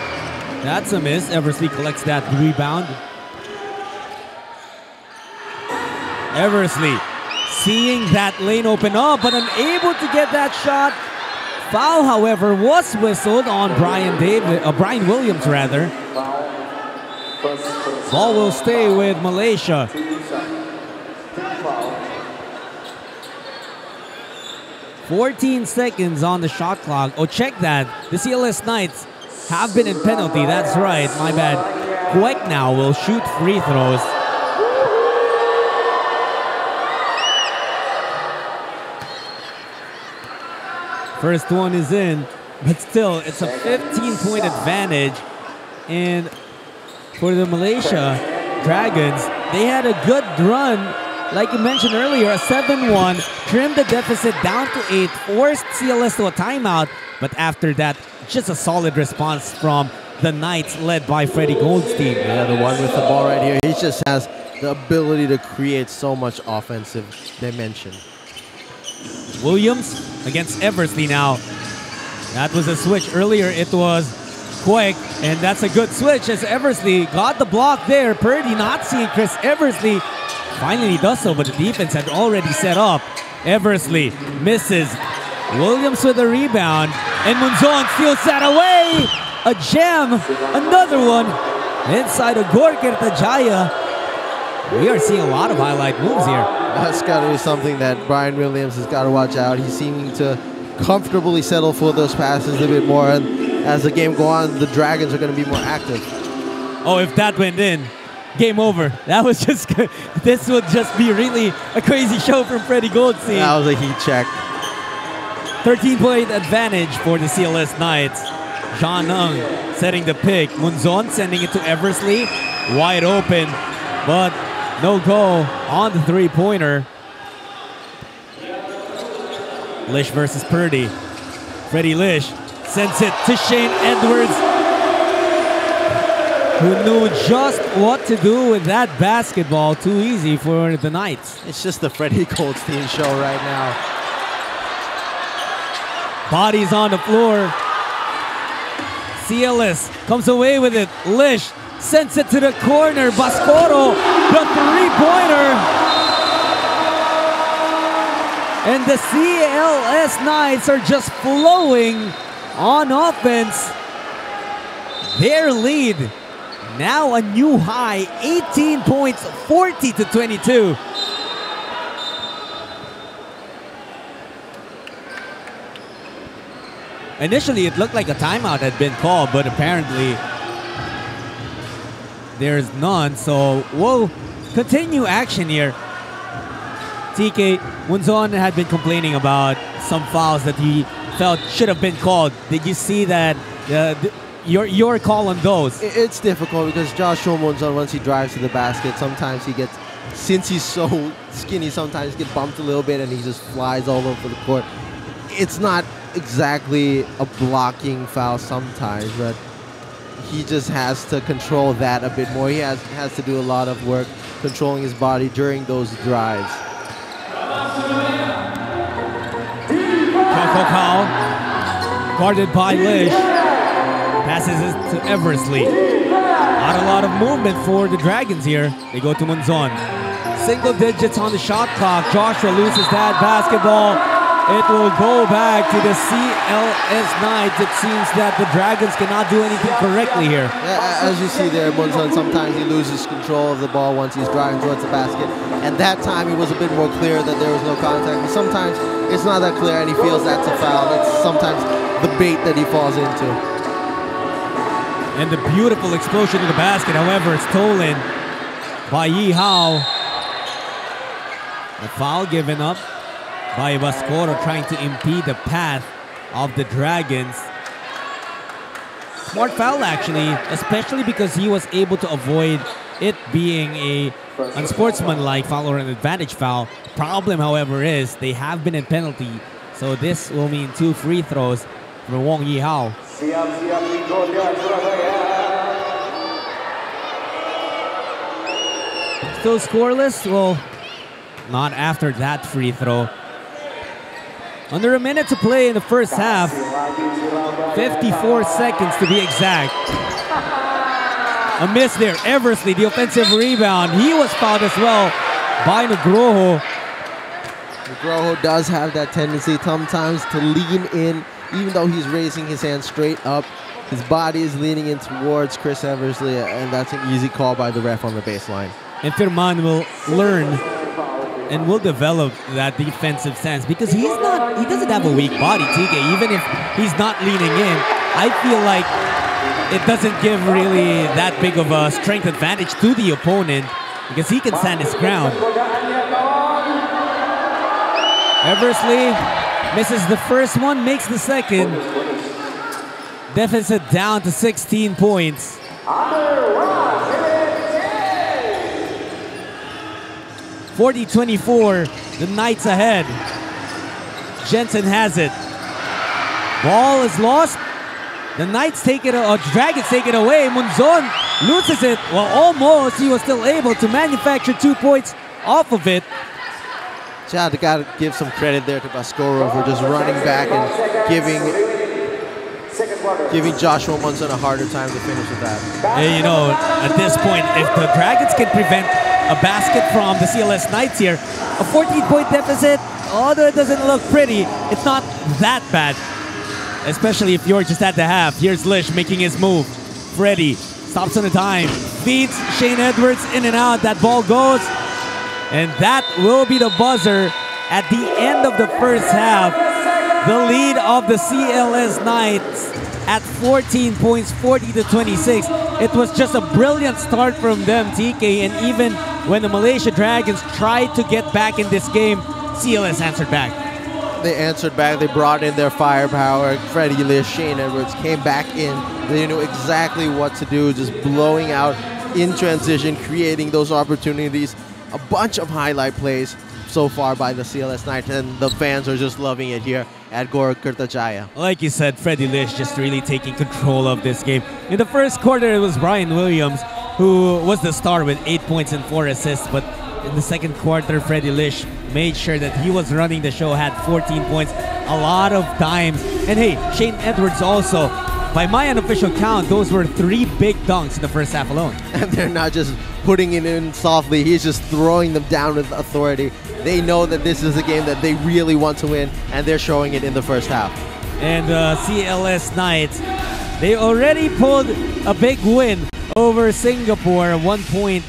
That's a miss. Eversley collects that rebound. Eversley seeing that lane open up, but unable to get that shot. Foul, however, was whistled on Brian Williams, rather. Ball will stay with Malaysia. "14 seconds on the shot clock." Oh, check that. The CLS Knights have been in penalty. That's right, my bad. Quek now will shoot free throws. First one is in, but still, it's a 15-point advantage. And for the Malaysia Dragons, they had a good run. Like you mentioned earlier, a 7-1, trimmed the deficit down to 8, forced CLS to a timeout. But after that, just a solid response from the Knights, led by Freddie Goldstein. Yeah, the one with the ball right here. He just has the ability to create so much offensive dimension. Williams against Eversley now. That was a switch. Earlier it was Quick, and that's a good switch as Eversley got the block there. Purdy not seeing Chris Eversley. Finally he does so, but the defense had already set up. Eversley misses. Williams with a rebound, and Munzon steals that away. A gem, another one inside of Gorker Tajaya. We are seeing a lot of highlight moves here. That's got to be something that Brian Williams has got to watch out. He's seeming to comfortably settle for those passes a bit more. And as the game goes on, the Dragons are going to be more active. Oh, if that went in, game over. That was just good. This would just be really a crazy show from Freddie Goldstein. That was a heat check. 13-point advantage for the CLS Knights. John Ng setting the pick. Munzon sending it to Eversley. Wide open, but no goal on the three-pointer. Lish versus Purdy. Freddie Lish sends it to Shane Edwards. who knew just what to do with that basketball. Too easy for the Knights. It's just the Freddie Goldstein show right now. Bodies on the floor. CLS comes away with it. Lish sends it to the corner. Bascoro, the three-pointer. And the CLS Knights are just flowing on offense. Their lead now a new high, 18 points, 40-22. Initially, it looked like a timeout had been called, but apparently there's none. So we'll continue action here. TK, Wuysang had been complaining about some fouls that he felt should have been called. Did you see that? Your call on those? It's difficult because Joshua Wuysang, once he drives to the basket, sometimes he gets, since he's so skinny, sometimes he gets bumped a little bit and he just flies all over the court. It's not exactly a blocking foul sometimes, but he just has to control that a bit more. He has to do a lot of work controlling his body during those drives. Kau guarded by Lish. Passes it to Eversley. Not a lot of movement for the Dragons here. They go to Wuysang. Single digits on the shot clock. Joshua loses that basketball. It will go back to the CLS Knights. It seems that the Dragons cannot do anything correctly here. Yeah, as you see there, Wuysang, sometimes he loses control of the ball once he's driving towards the basket. And that time it was a bit more clear that there was no contact. But sometimes it's not that clear and he feels that's a foul. That's sometimes the bait that he falls into. And the beautiful explosion to the basket, however, it's stolen by Yi Hao. A foul given up by Bascoro, trying to impede the path of the Dragons. Smart foul, actually, especially because he was able to avoid it being a unsportsmanlike foul or an advantage foul. Problem, however, is they have been in penalty, so this will mean 2 free throws for Wong Yi Hao. Still scoreless? Well, not after that free throw. Under a minute to play in the first half. 54 seconds to be exact. A miss there. Eversley, the offensive rebound. He was fouled as well by Nugroho. Nugroho does have that tendency sometimes to lean in, even though he's raising his hand straight up. His body is leaning in towards Chris Eversley, and that's an easy call by the ref on the baseline. And Firman will learn and will develop that defensive sense because he doesn't have a weak body, TK. Even if he's not leaning in, I feel like it doesn't give really that big of a strength advantage to the opponent because he can stand his ground. Eversley misses the first one, makes the second. Deficit down to 16 points. 40-24, the Knights ahead. Jensen has it. Ball is lost. The Knights take it, or Dragons take it away. Wuysang loses it. Well, almost. He was still able to manufacture 2 points off of it. Yeah, I gotta give some credit there to Bascoro for just running back and giving Joshua Wuysang a harder time to finish with that. Hey, you know, at this point, if the Dragons can prevent a basket from the CLS Knights here, a 14-point deficit, although it doesn't look pretty, it's not that bad. Especially if you're just at the half. Here's Lish making his move. Freddie stops on the dime, feeds Shane Edwards in and out. That ball goes, and that will be the buzzer at the end of the first half. The lead of the CLS Knights at 14 points, 40-26. It was just a brilliant start from them, TK, and even when the Malaysia Dragons tried to get back in this game, CLS answered back. They answered back. They brought in their firepower. Freddie, Lish, Shane Edwards came back in. They knew exactly what to do, just blowing out in transition, creating those opportunities. A bunch of highlight plays. so far by the CLS Knights, and the fans are just loving it here at Gor Kertajaya. Like you said, Freddie Lish just really taking control of this game. In the first quarter, it was Brian Williams who was the star with 8 points and 4 assists, but in the second quarter, Freddie Lish made sure that he was running the show, had 14 points, a lot of dimes. And hey, Shane Edwards also, by my unofficial count, those were 3 big dunks in the first half alone. And they're not just putting it in softly, he's just throwing them down with authority. They know that this is a game that they really want to win, and they're showing it in the first half. And CLS Knights, they already pulled a big win over Singapore, a 1-point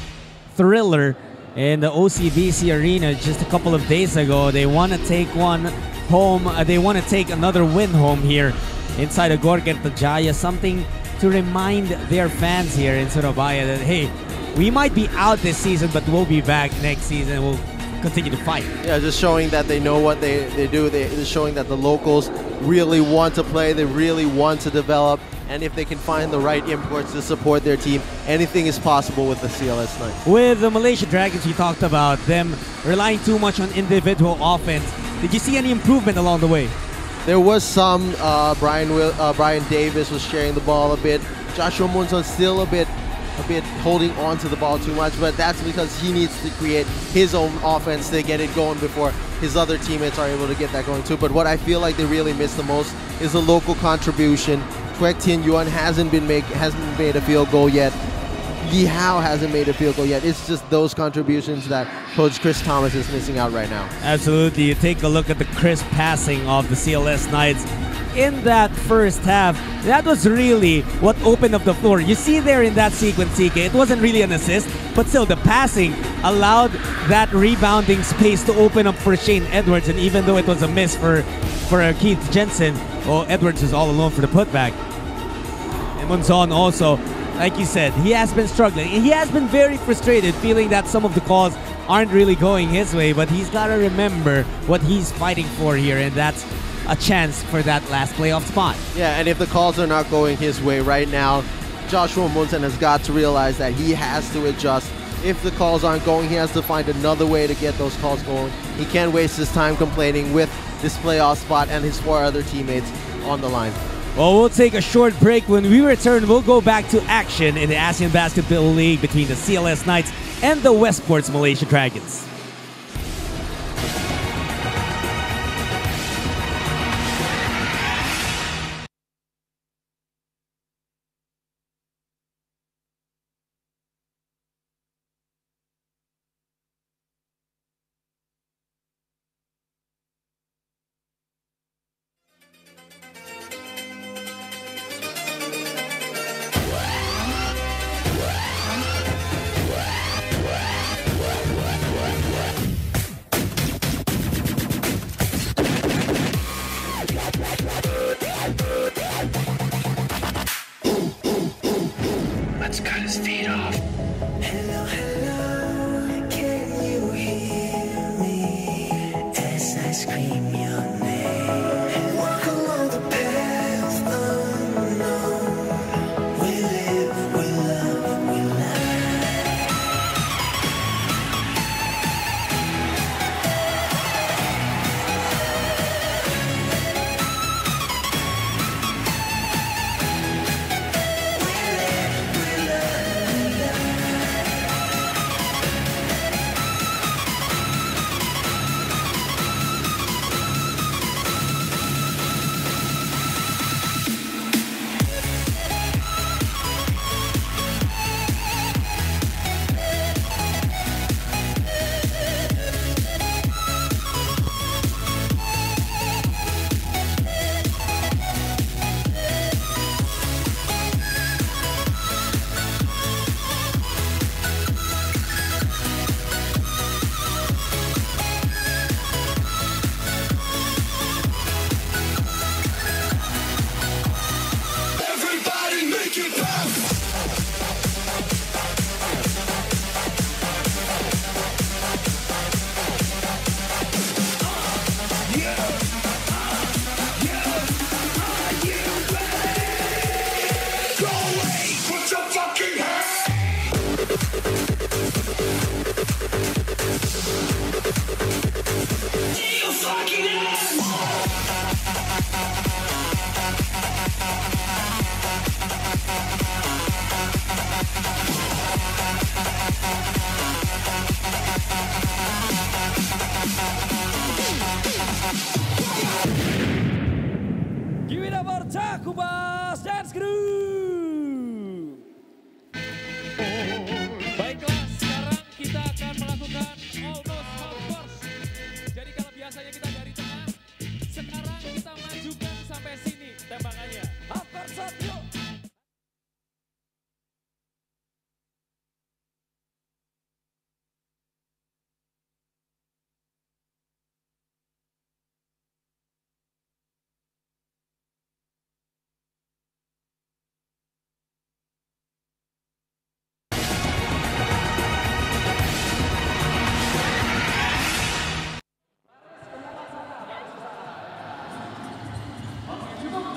thriller in the OCBC Arena just a couple of days ago. They want to take one home. They want to take another win home here inside of Gor Kertajaya, something to remind their fans here in Surabaya that, hey, we might be out this season, but we'll be back next season. We'll continue to fight. Yeah, just showing that they know what they do. They're showing that the locals really want to play. They really want to develop. And if they can find the right imports to support their team, anything is possible with the CLS Knights. With the Malaysia Dragons, you talked about them relying too much on individual offense. Did you see any improvement along the way? There was some. Brian Davis was sharing the ball a bit. Joshua Munson still a bit holding on to the ball too much, but that's because he needs to create his own offense to get it going before his other teammates are able to get that going too. But what I feel like they really miss the most is the local contribution. Kwek Tien Yuan hasn't made a field goal yet. Yi Hao hasn't made a field goal yet. It's just those contributions that Coach Chris Thomas is missing out right now. Absolutely. You take a look at the crisp passing of the CLS Knights in that first half. That was really what opened up the floor. You see there in that sequence, CK, it wasn't really an assist, but still the passing allowed that rebounding space to open up for Shane Edwards. And even though it was a miss for Keith Jensen, well, Edwards is all alone for the putback. And Munson also, like you said, he has been struggling. He has been very frustrated, feeling that some of the calls aren't really going his way, but he's got to remember what he's fighting for here, and that's a chance for that last playoff spot. Yeah, and if the calls are not going his way right now, Joshua Munson has got to realize that he has to adjust. If the calls aren't going, he has to find another way to get those calls going. He can't waste his time complaining with this playoff spot and his 4 other teammates on the line. Well, we'll take a short break. When we return, we'll go back to action in the ASEAN Basketball League between the CLS Knights and the Westports Malaysia Dragons. Let's cut his feet off. Hello, hello, can you hear me as I scream your name? Walk along the path unknown. We live, we love, we learn.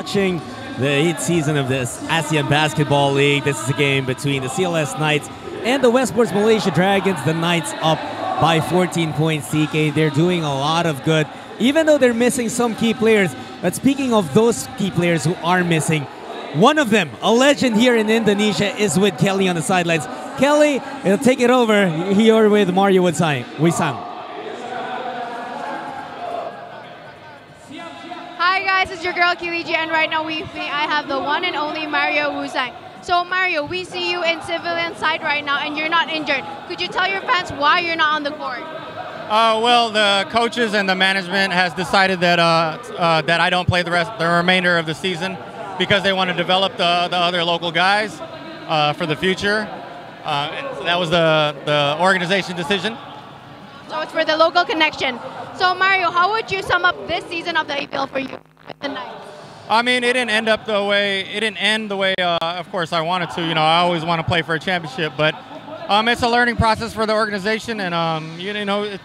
Watching the 8th season of this ASEAN Basketball League. This is a game between the CLS Knights and the Westports Malaysia Dragons. The Knights up by 14 points, CK. They're doing a lot of good, even though they're missing some key players. But speaking of those key players who are missing, one of them, a legend here in Indonesia, is with Kelly on the sidelines. Kelly, it'll take it over here with Mario Wuysang. Hi guys, it's your girl Kiliji, and right now I have the one and only Mario Wuysang. So Mario, we see you in civilian side right now and you're not injured. Could you tell your fans why you're not on the court? Well, the coaches and the management has decided that that I don't play the remainder of the season because they want to develop the other local guys for the future. And so that was the organization decision. So it's for the local connection. So Mario, how would you sum up this season of the ABL for you with the Knights? I mean, it didn't end the way, of course, I wanted to. You know, I always want to play for a championship, but it's a learning process for the organization, and you know,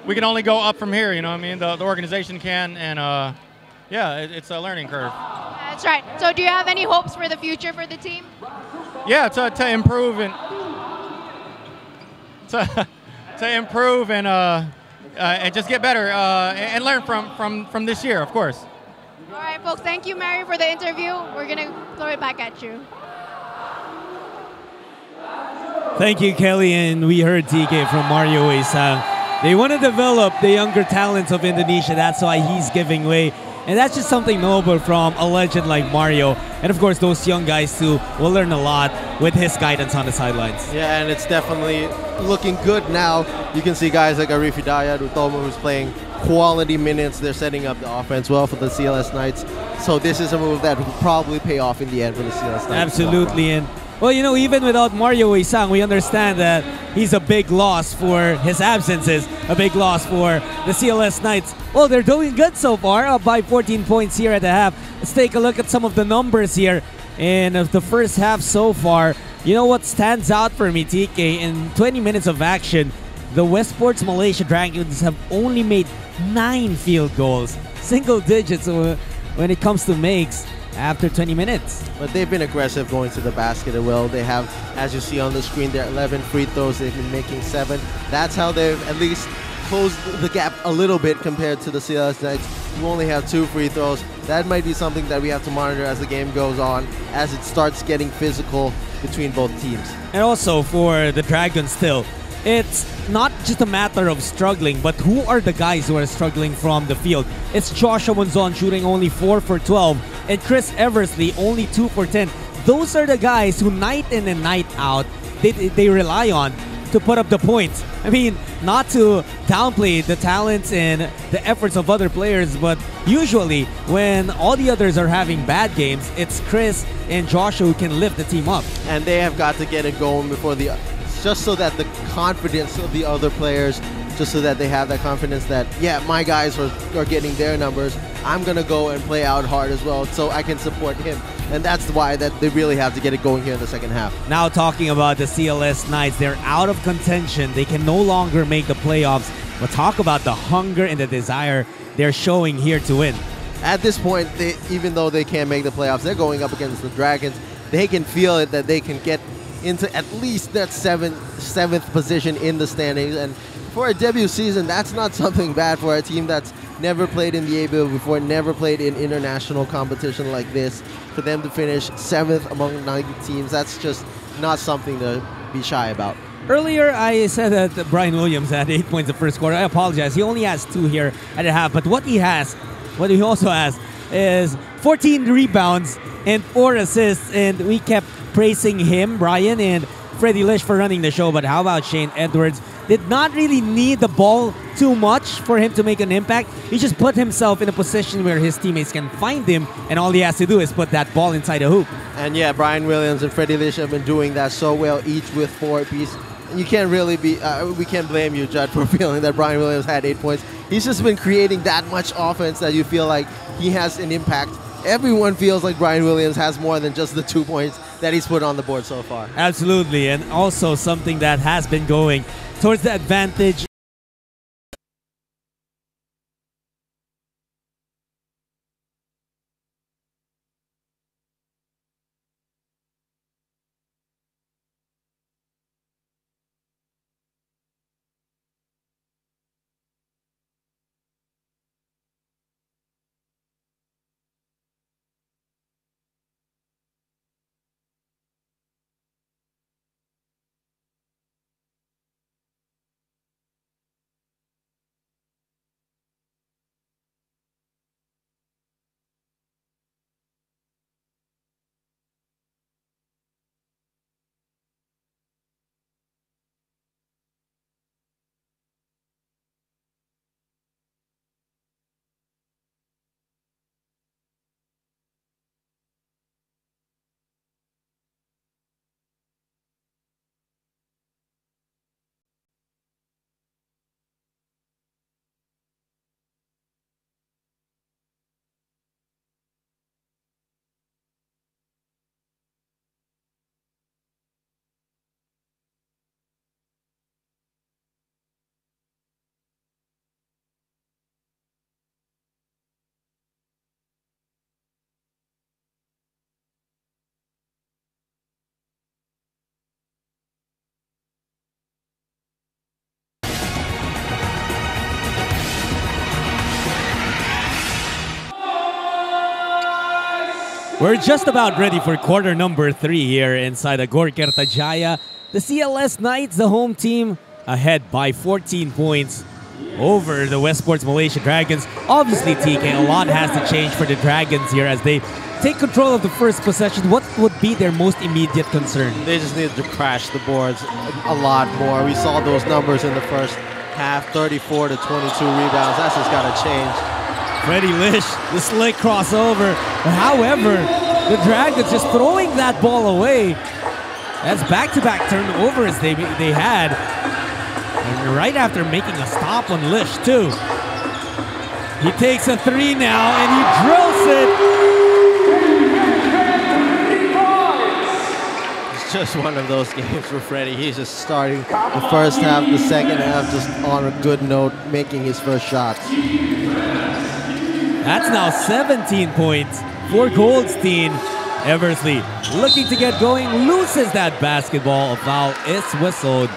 we can only go up from here. You know what I mean? The organization can, and yeah, it's a learning curve. That's right. So do you have any hopes for the future for the team? Yeah, to improve and to improve and just get better and learn from this year, of course. All right, folks. Thank you, Mary, for the interview. We're gonna throw it back at you. Thank you, Kelly, and we heard TK from Mario Wuysang. They want to develop the younger talents of Indonesia. That's why he's giving way. And that's just something noble from a legend like Mario. And of course, those young guys too will learn a lot with his guidance on the sidelines. Yeah, and it's definitely looking good now. You can see guys like Arif Hidayat, Utomo, who's playing quality minutes. They're setting up the offense well for the CLS Knights. So this is a move that will probably pay off in the end for the CLS Knights. Absolutely. And well, you know, even without Mario Wuysang, we understand that he's a big loss for his absences, a big loss for the CLS Knights. Well, they're doing good so far, up by 14 points here at the half. Let's take a look at some of the numbers here in the first half so far. You know what stands out for me, TK? In 20 minutes of action, the Westports Malaysia Dragons have only made 9 field goals, single digits when it comes to makes after 20 minutes. But they've been aggressive going to the basket as well. They have, as you see on the screen, their 11 free throws. They've been making 7. That's how they've at least closed the gap a little bit compared to the CLS Knights, who only have 2 free throws. That might be something that we have to monitor as the game goes on, as it starts getting physical between both teams. And also for the Dragons still, it's not just a matter of struggling, but who are the guys who are struggling from the field? It's Joshua Monzon shooting only 4 for 12, and Chris Eversley only 2 for 10. Those are the guys who night in and night out, they rely on to put up the points. I mean, not to downplay the talents and the efforts of other players, but usually when all the others are having bad games, it's Chris and Joshua who can lift the team up. And they have got to get it going before just so that the confidence of the other players, just so that they have that confidence that, yeah, my guys are getting their numbers. I'm going to go and play out hard as well so I can support him. And that's why that they really have to get it going here in the second half. Now talking about the CLS Knights, they're out of contention. They can no longer make the playoffs. But talk about the hunger and the desire they're showing here to win. At this point, even though they can't make the playoffs, they're going up against the Dragons. They can feel it that they can get into at least that seventh position in the standings. And for a debut season, that's not something bad for a team that's never played in the ABL before, never played in international competition like this. For them to finish 7th among 9 teams, that's just not something to be shy about. Earlier, I said that Brian Williams had 8 points the first quarter. I apologize. He only has 2 here at a half. But what he also has is 14 rebounds and 4 assists. And we kept praising him, Brian, and Freddie Lish for running the show. But how about Shane Edwards? did not really need the ball too much for him to make an impact. He just put himself in a position where his teammates can find him, and all he has to do is put that ball inside the hoop. And yeah, Brian Williams and Freddie Lish have been doing that so well, each with 4 apiece. And you can't really be, we can't blame you, Judd, for feeling that Brian Williams had 8 points. He's just been creating that much offense that you feel like he has an impact. Everyone feels like Brian Williams has more than just the 2 points that he's put on the board so far. Absolutely, and also something that has been going towards the advantage. We're just about ready for quarter number 3 here inside the Gor Kertajaya. The CLS Knights, the home team, ahead by 14 points over the Westports Malaysia Dragons. Obviously, TK, a lot has to change for the Dragons here as they take control of the first possession. What would be their most immediate concern? They just needed to crash the boards a lot more. We saw those numbers in the first half, 34 to 22 rebounds. That's just got to change. Freddie Lish, the slick crossover. However, the Dragons just throwing that ball away. That's back-to-back turnovers they had. And right after making a stop on Lish, too. He takes a 3 now, and he drills it. It's just one of those games for Freddie. He's just starting the first half, the second half, just on a good note, making his first shots. That's now 17 points for Goldstein. Eversley looking to get going, loses that basketball. A foul is whistled.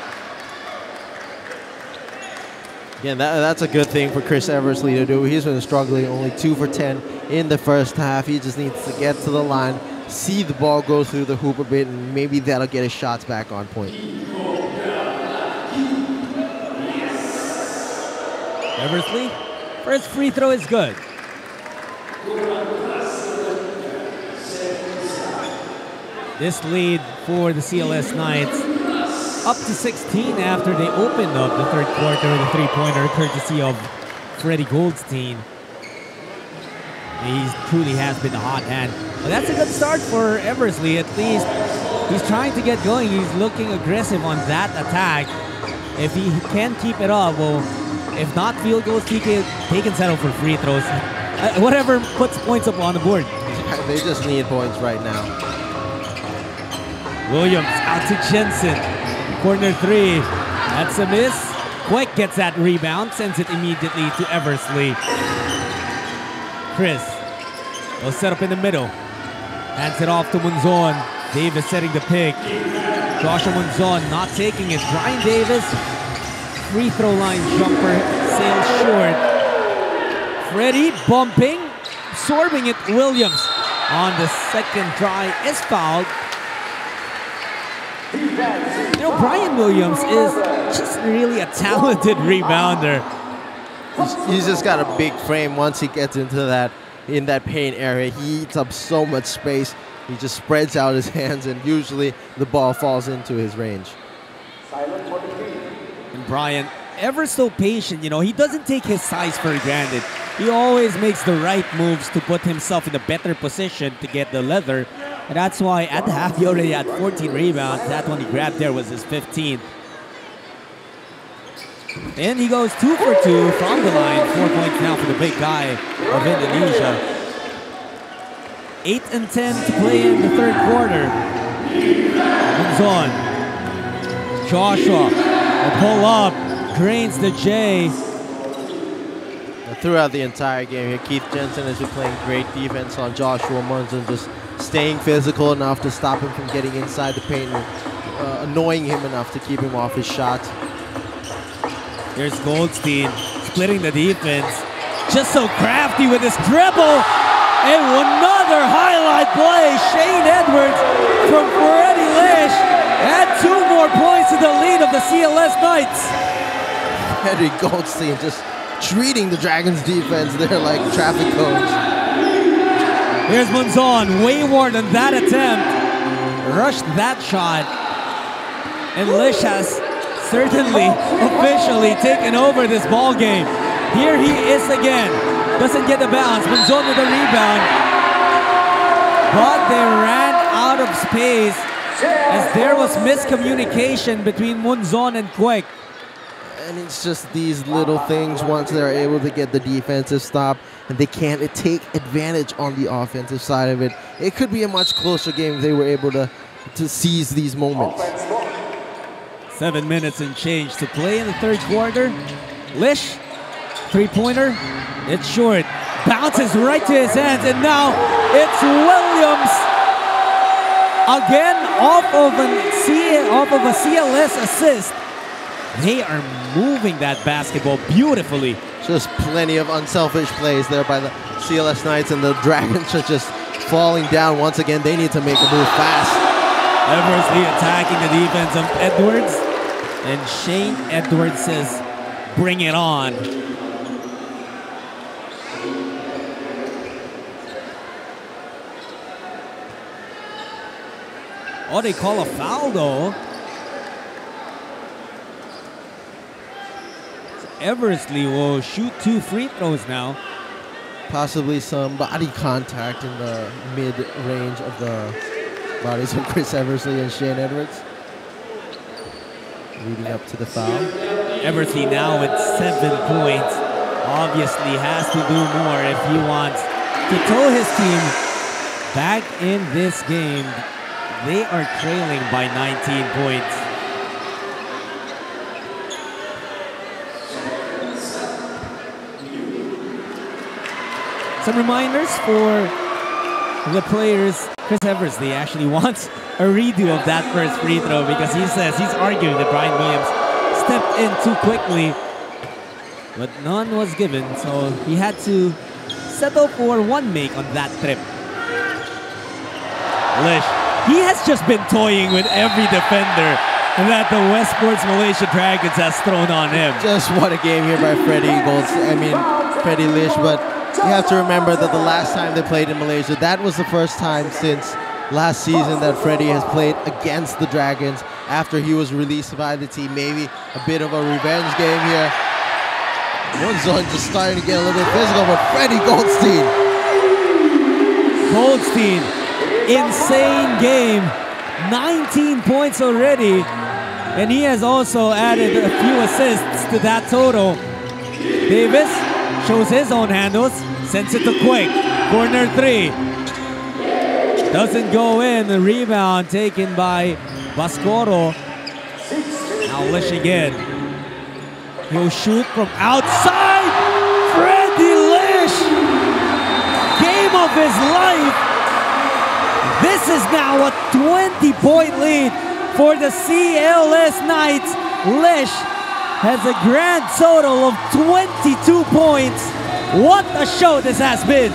Again, that's a good thing for Chris Eversley to do. He's been struggling, only 2 for 10 in the first half. He just needs to get to the line, see the ball go through the hoop a bit, and maybe that'll get his shots back on point. Eversley, first free throw is good. This lead for the CLS Knights up to 16 after they opened up the third quarter with a three-pointer courtesy of Freddie Goldstein. He truly has been a hot hand. But that's a good start for Eversley. At least he's trying to get going. He's looking aggressive on that attack. If he can keep it up, well, if not field goals, he can settle for free throws. Whatever puts points up on the board. They just need points right now. Williams out to Jensen. Corner 3. That's a miss. Quake gets that rebound, sends it immediately to Eversley. Chris will set up in the middle. Hands it off to Munzon. Davis setting the pick. Joshua Munzon not taking it. Brian Davis, free throw line jumper, sails short. Freddie bumping, absorbing it. Williams on the second try is fouled. You know, Brian Williams is just really a talented rebounder. He's just got a big frame. Once he gets into that, in that paint area, he eats up so much space. He just spreads out his hands, and usually the ball falls into his range. And Brian, ever so patient, you know, he doesn't take his size for granted. He always makes the right moves to put himself in a better position to get the leather. And that's why at the half he already had 14 rebounds. That one he grabbed there was his 15th. And he goes 2 for 2 from the line. 4 points now for the big guy of Indonesia. 8 and 10 to play in the third quarter. Moves on. Joshua will pull up, drains the J. Throughout the entire game here, Keith Jensen has been playing great defense on Joshua Munson, just staying physical enough to stop him from getting inside the paint and annoying him enough to keep him off his shot. Here's Goldstein splitting the defense. Just so crafty with his dribble. And another highlight play. Shane Edwards from Freddie Lish. Add 2 more points to the lead of the CLS Knights. Freddie Goldstein just treating the Dragons defense there like traffic cones. Here's Munzon, wayward on that attempt. Rushed that shot. And Lish has certainly officially taken over this ball game. Here he is again. Doesn't get the bounce. Munzon with the rebound. But they ran out of space as there was miscommunication between Munzon and Kwek. And it's just these little things once they're able to get the defensive stop and they can't take advantage on the offensive side of it. It could be a much closer game if they were able to seize these moments. 7 minutes and change to play in the third quarter. Lish, 3-pointer. It's short. Bounces right to his hands, and now it's Williams. Again, off of a CLS assist. They are moving that basketball beautifully. Just plenty of unselfish plays there by the CLS Knights, and the Dragons are just falling down once again. They need to make a move fast. Eversley attacking the defense of Edwards. And Shane Edwards says, bring it on. Oh, they call a foul though. Eversley will shoot 2 free throws now. Possibly some body contact in the mid-range of the bodies of Chris Eversley and Shane Edwards. Leading up to the foul. Eversley now with 7 points. Obviously has to do more if he wants to tow his team back in this game. They are trailing by 19 points. Some reminders for the players. Chris Eversley actually wants a redo of that first free throw because he says he's arguing that Brian Williams stepped in too quickly, but none was given, so he had to settle for 1 make on that trip. Lish, he has just been toying with every defender that the Westports Malaysia Dragons has thrown on him. Just what a game here by Freddie Lish, but you have to remember that the last time they played in Malaysia, that was the first time since last season that Freddie has played against the Dragons after he was released by the team. Maybe a bit of a revenge game here. Munzon just starting to get a little bit physical, but Freddie Goldstein. Goldstein, insane game. 19 points already. And he has also added a few assists to that total. Davis shows his own handles, sends it to Quick. Corner 3. Doesn't go in. The rebound taken by Bascoro. Now Lish again. He'll shoot from outside. Freddie Lish. Game of his life. This is now a 20-point lead for the CLS Knights. Lish has a grand total of 22 points. What a show this has been.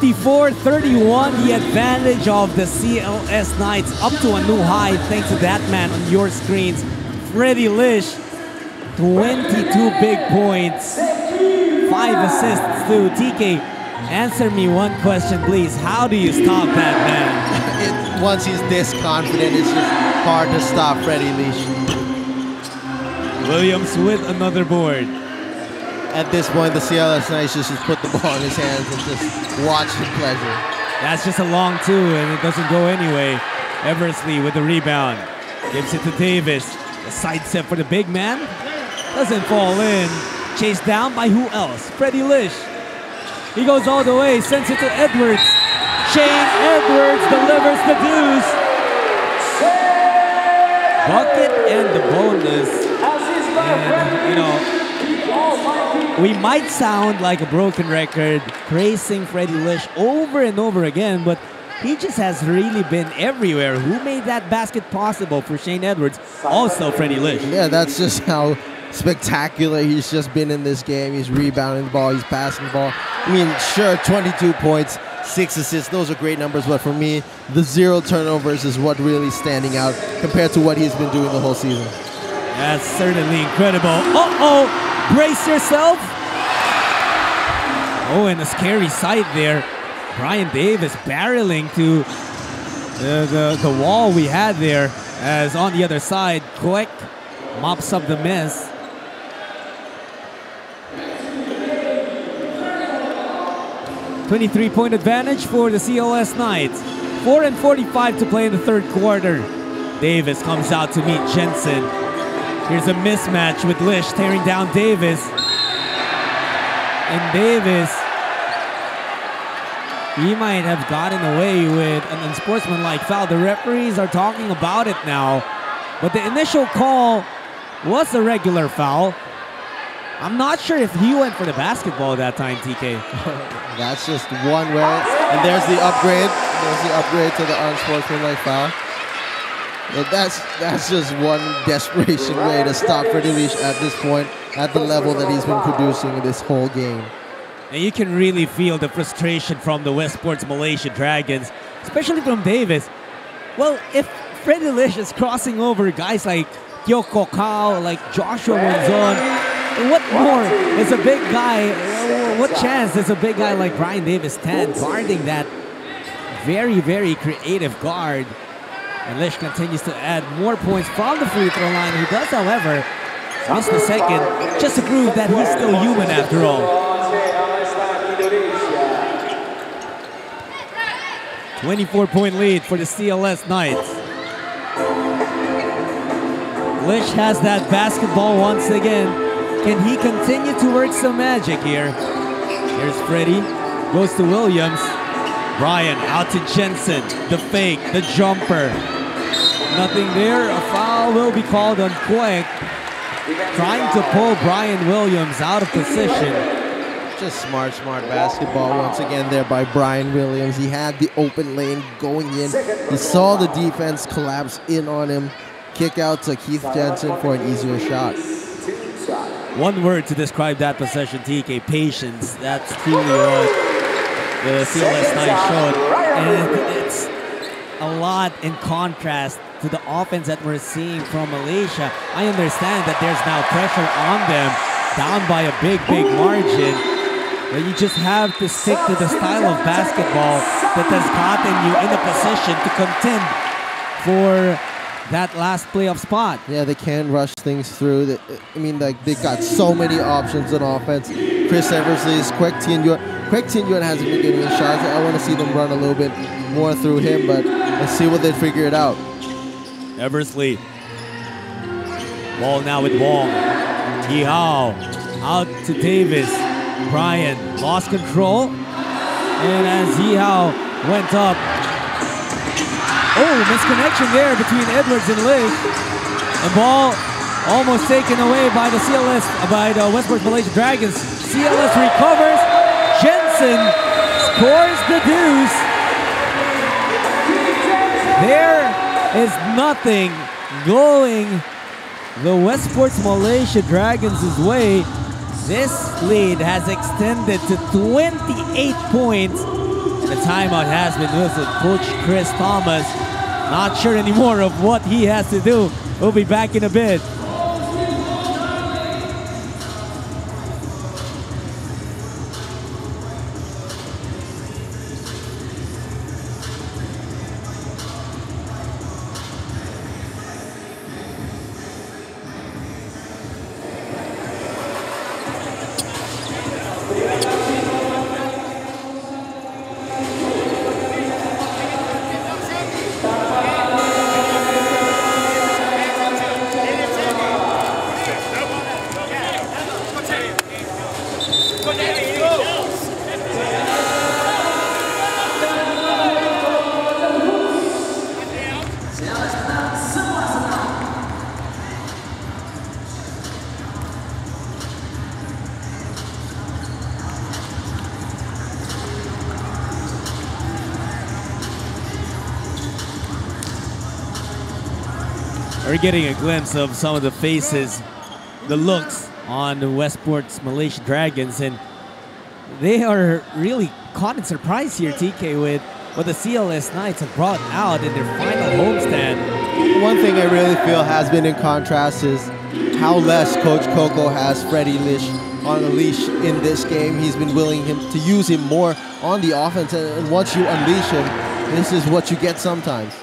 54-31, the advantage of the CLS Knights up to a new high thanks to that man on your screens, Freddie Lish. 22 big points, 5 assists too. TK, answer me one question, please. How do you stop that man? Once he's this confident, it's just hard to stop Freddie Leash. Williams with another board. At this point, the CLS Knights just put the ball in his hands and just watch the pleasure. That's just a long two, and it doesn't go anyway. Eversley with the rebound. Gives it to Davis. A side step for the big man. Doesn't fall in. Chased down by who else? Freddie Lish. He goes all the way, sends it to Edwards. Shane Edwards delivers the deuce. Bucket and the bonus. And, you know, we might sound like a broken record praising Freddie Lish over and over again, but he just has really been everywhere. Who made that basket possible for Shane Edwards? Also Freddie Lish. Yeah, that's just how spectacular he's just been in this game. He's rebounding the ball, he's passing the ball. I mean, sure, 22 points, 6 assists, those are great numbers, but for me, the 0 turnovers is what really standing out compared to what he's been doing the whole season. That's certainly incredible. Uh-oh! Brace yourself! Oh, and a scary sight there. Brian Davis barreling to the wall we had there, as on the other side, Quick mops up the mess. .23 advantage for the CLS Knights. 4:45 to play in the third quarter. Davis comes out to meet Jensen. Here's a mismatch with Lish tearing down Davis. And Davis, he might have gotten away with an unsportsmanlike foul. The referees are talking about it now. But the initial call was a regular foul. I'm not sure if he went for the basketball that time, TK. That's just one way. And there's the upgrade. There's the upgrade to the unsportsmanlike foul. But that's just one desperation way to stop Freddie Leash at this point, at the level that he's been producing this whole game. And you can really feel the frustration from the Westports Malaysia Dragons, especially from Davis. Well, if Freddie Lish is crossing over guys like Kyoko Kao, like Joshua Monzon, what more is a big guy, what chance does a big guy like Brian Davis stand guarding that very, very creative guard? And Lish continues to add more points from the free throw line. He does, however, miss the second, just to prove that he's still human after all. 24-point lead for the CLS Knights. Lish has that basketball once again. Can he continue to work some magic here? Here's Freddie, goes to Williams. Brian out to Jensen, the fake, the jumper. Nothing there, a foul will be called on Quick. Trying to pull Brian Williams out of position. Just smart basketball once again there by Brian Williams. He had the open lane going in. He saw the defense collapse in on him. Kick out to Keith Jensen for an easier shot. One word to describe that possession, TK, patience. That's truly what the CLS Knights showed. And it's a lot in contrast to the offense that we're seeing from Malaysia. I understand that there's now pressure on them, down by a big margin. But you just have to stick to the style of basketball that has gotten you in a position to contend for that last playoff spot. Yeah, they can rush things through. I mean, like, they got so many options on offense. Chris Eversley's Kwek Tien Yuan hasn't been getting his shots. I want to see them run a little bit more through him, but let's see what they figure it out. Eversley. Ball now with Wong. Yihao out to Davis. Brian lost control. And as Yihao went up, oh, misconnection there between Edwards and Lish. The ball almost taken away by the Westports Malaysia Dragons. CLS recovers. Jensen scores the deuce. There is nothing going the Westports Malaysia Dragons' way. This lead has extended to 28 points. The timeout has been whistled. Coach Chris Thomas, not sure anymore of what he has to do. We'll be back in a bit. We're getting a glimpse of some of the faces, the looks on the Westports Malaysia Dragons, and they are really caught in surprise here, TK, with what the CLS Knights have brought out in their final homestand. One thing I really feel has been in contrast is how less Coach Coco has Freddie Lish on a leash in this game. He's been willing to use him more on the offense, and once you unleash him, this is what you get sometimes.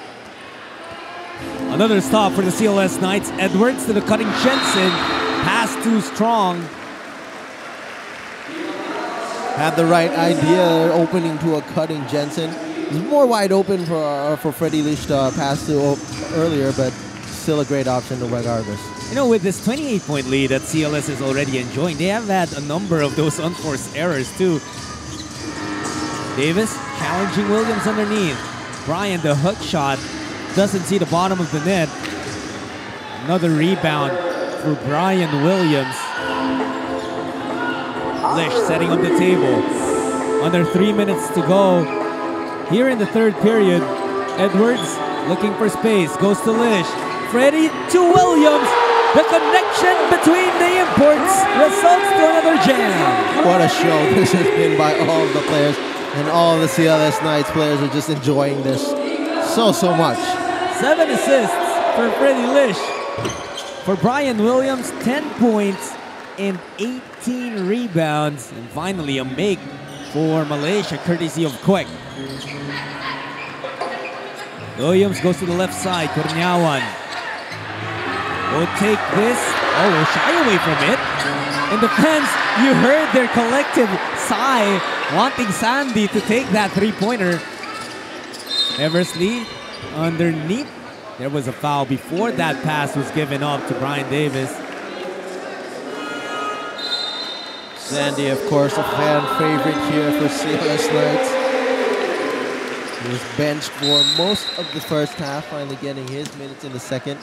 Another stop for the CLS Knights. Edwards to the cutting Jensen. Pass too strong. Had the right idea, opening to a cutting Jensen. It's more wide open for Freddie Lish to pass to earlier, but still a great option regardless. You know, with this 28-point lead that CLS is already enjoying, they have had a number of those unforced errors too. Davis challenging Williams underneath. Brian, the hook shot, doesn't see the bottom of the net. Another rebound for Brian Williams. Lish setting up the table. Under 3 minutes to go. Here in the third period, Edwards looking for space, goes to Lish. Freddie to Williams. The connection between the imports results to another jam. What a show this has been by all of the players, and all the CLS Knights players are just enjoying this so much. 7 assists for Freddie Lish. For Brian Williams, 10 points and 18 rebounds. And finally a make for Malaysia, courtesy of Kwek. Williams goes to the left side. Kurniawan will take this. Oh, will shy away from it. In defense, you heard their collective sigh, wanting Sandy to take that three-pointer. Eversley underneath. There was a foul before that pass was given up to Brian Davis. Sandy, of course, a fan favorite here for CLS Knights. He was benched for most of the first half, finally getting his minutes in the second.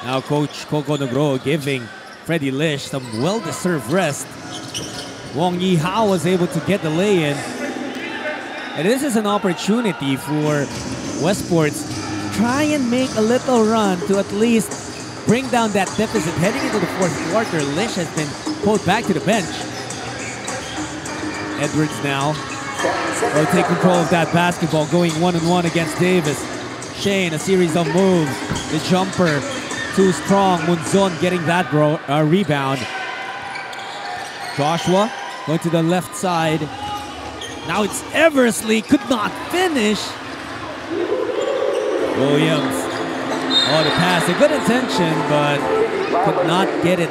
Now Coach Coco Negro giving Freddie Lish some well-deserved rest. Wong Yi Hao was able to get the lay-in. And this is an opportunity for Westports to try and make a little run to at least bring down that deficit. Heading into the fourth quarter, Lish has been pulled back to the bench. Edwards now will take control of that basketball, going one-on-one against Davis. Shane, a series of moves. The jumper, too strong. Munzon getting that rebound. Joshua going to the left side. Now it's Eversley, could not finish. Williams. Oh, the pass, a good intention, but could not get it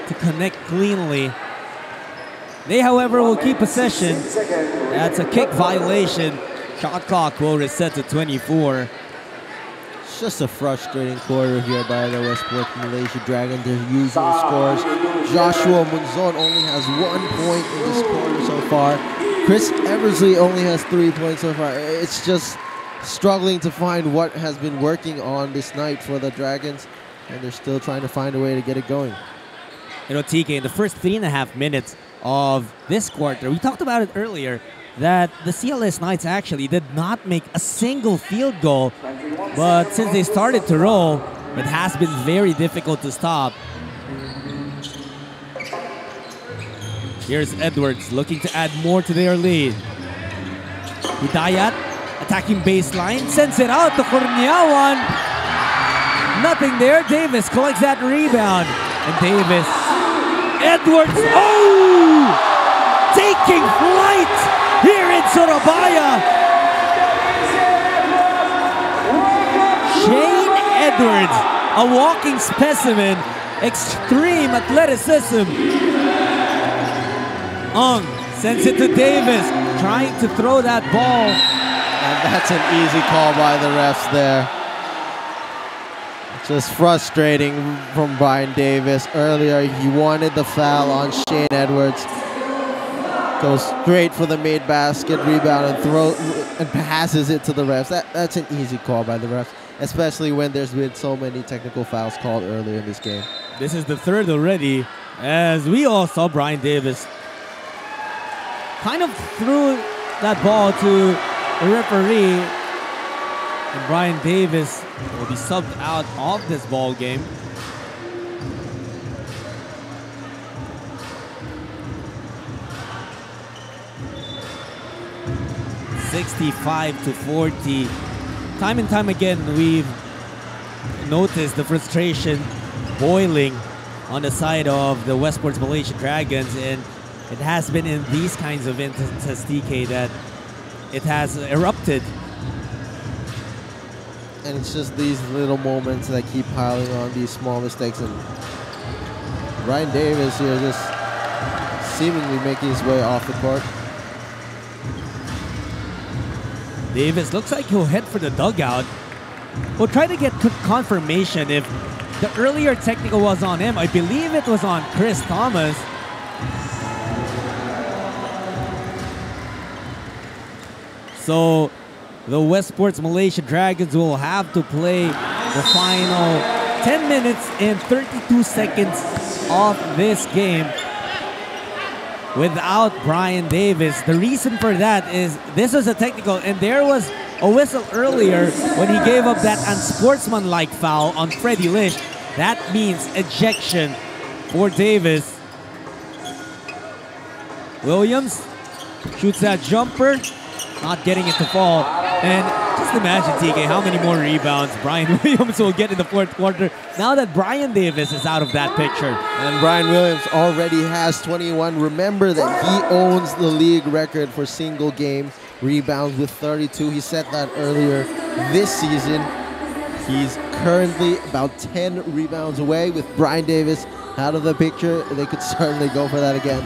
to connect cleanly. They, however, will keep possession. That's a kick violation. Shot clock will reset to 24. It's just a frustrating quarter here by the Westports Malaysia Dragons. Their usual scores. Joshua Munzon only has 1 point in this quarter so far. Chris Eversley only has 3 points so far. It's just struggling to find what has been working on this night for the Dragons, and they're still trying to find a way to get it going. You know, TK, in the first 3.5 minutes of this quarter, we talked about it earlier, that the CLS Knights actually did not make a single field goal, but since they started to roll, it has been very difficult to stop. Here's Edwards looking to add more to their lead. Hidayat attacking baseline, sends it out to Kurniawan. Nothing there. Davis collects that rebound. And Davis, Edwards, oh! Taking flight here in Surabaya. Shane Edwards, a walking specimen, extreme athleticism. Ung sends it to Davis, trying to throw that ball. And that's an easy call by the refs there. Just frustrating from Brian Davis. Earlier, he wanted the foul on Shane Edwards. Goes straight for the made basket, rebound, and passes it to the refs. That's an easy call by the refs, especially when there's been so many technical fouls called earlier in this game. This is the third already, as we all saw Brian Davis kind of threw that ball to the referee, and Brian Davis will be subbed out of this ball game. (65-40). Time and time again, we've noticed the frustration boiling on the side of the Westports Malaysia Dragons, and it has been in these kinds of instances, TK, that it has erupted. And it's just these little moments that keep piling on, these small mistakes. And Brian Davis here just seemingly making his way off the court. Davis looks like he'll head for the dugout. We'll try to get confirmation if the earlier technical was on him. I believe it was on Chris Thomas. So the Westports Malaysia Dragons will have to play the final 10 minutes and 32 seconds of this game without Brian Davis. The reason for that is this was a technical, and there was a whistle earlier when he gave up that unsportsmanlike foul on Freddie Lish. That means ejection for Davis. Williams shoots that jumper, not getting it to fall. And just imagine, TK, how many more rebounds Brian Williams will get in the fourth quarter now that Brian Davis is out of that picture. And Brian Williams already has 21. Remember that he owns the league record for single game rebounds with 32. He said that earlier this season. He's currently about 10 rebounds away. With Brian Davis out of the picture, they could certainly go for that again.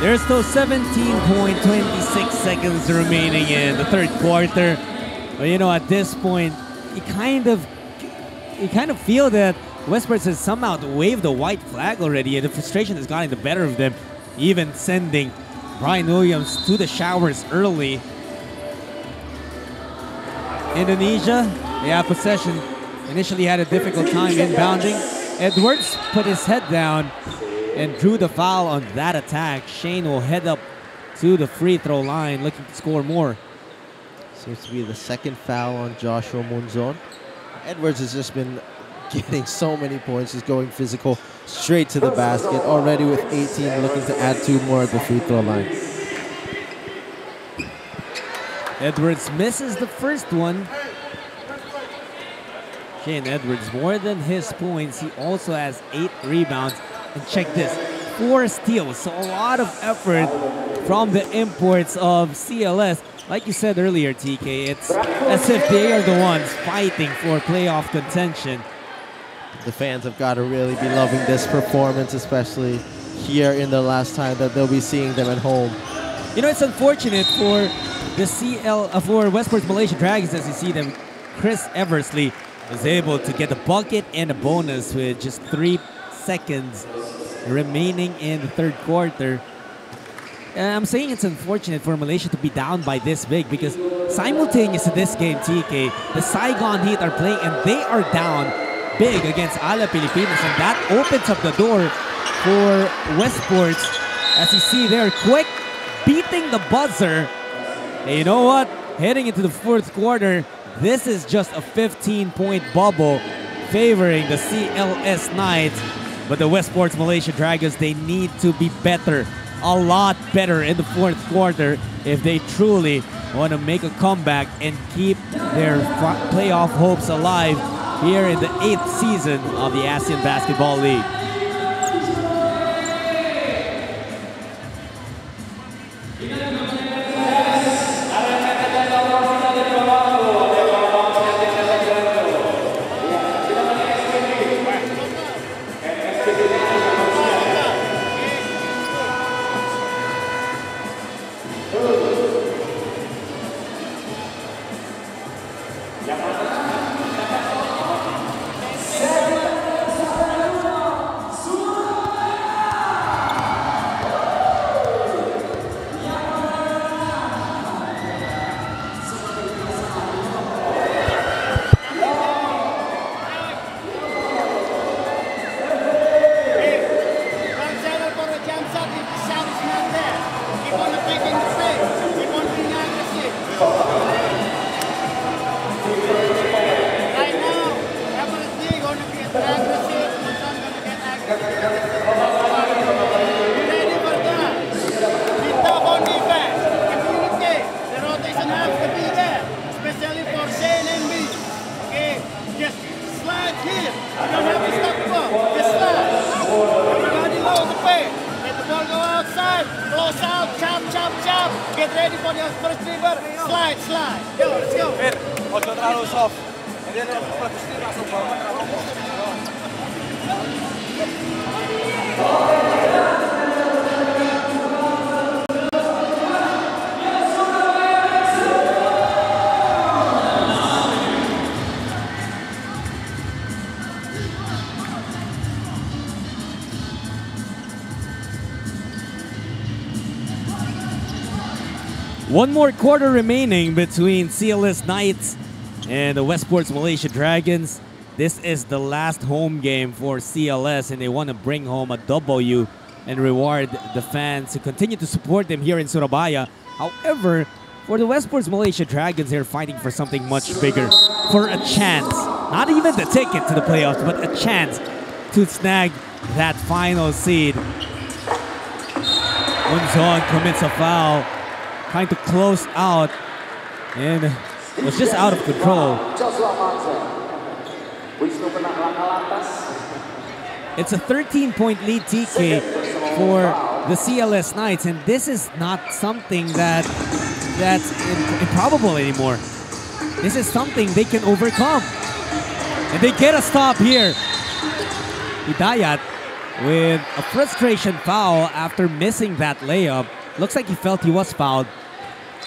There's still 17.26 seconds remaining in the third quarter. But you know, at this point, you kind of feel that Westports has somehow waved the white flag already, and the frustration has gotten the better of them, even sending Brian Williams to the showers early. Indonesia, they have possession. Initially had a difficult time inbounding. Edwards put his head down and drew the foul on that attack. Shane will head up to the free throw line looking to score more. Seems to be the second foul on Joshua Munzon. Edwards has just been getting so many points, just going physical straight to the basket. Already with 18, looking to add 2 more at the free throw line. Edwards misses the first one. Shane Edwards, more than his points, he also has 8 rebounds. And check this, 4 steals. So a lot of effort from the imports of CLS. Like you said earlier, TK, it's as if they are the ones fighting for playoff contention. The fans have got to really be loving this performance, especially here in the last time that they'll be seeing them at home. You know, it's unfortunate for the for Westports Malaysia Dragons, as you see them. Chris Eversley was able to get a bucket and a bonus with just 3 seconds remaining in the third quarter. I'm saying it's unfortunate for Malaysia to be down by this big because simultaneous to this game, TK, the Saigon Heat are playing and they are down big against Ala Pilipinas, and that opens up the door for Westports. As you see there, quick beating the buzzer. And you know what? Heading into the fourth quarter, this is just a 15-point bubble favoring the CLS Knights. But the Westports Malaysia Dragons, they need to be better, a lot better in the fourth quarter if they truly want to make a comeback and keep their playoff hopes alive here in the 8th season of the ASEAN Basketball League. One more quarter remaining between CLS Knights and the Westports Malaysia Dragons. This is the last home game for CLS, and they want to bring home a W and reward the fans who continue to support them here in Surabaya. However, for the Westports Malaysia Dragons, they're fighting for something much bigger, for a chance. Not even the ticket to the playoffs, but a chance to snag that final seed. Wuysang commits a foul, trying to close out, and was just out of control. It's a 13-point lead, TK, for the CLS Knights, and this is not something that's improbable anymore. This is something they can overcome. And they get a stop here. Hidayat with a frustration foul after missing that layup. Looks like he felt he was fouled.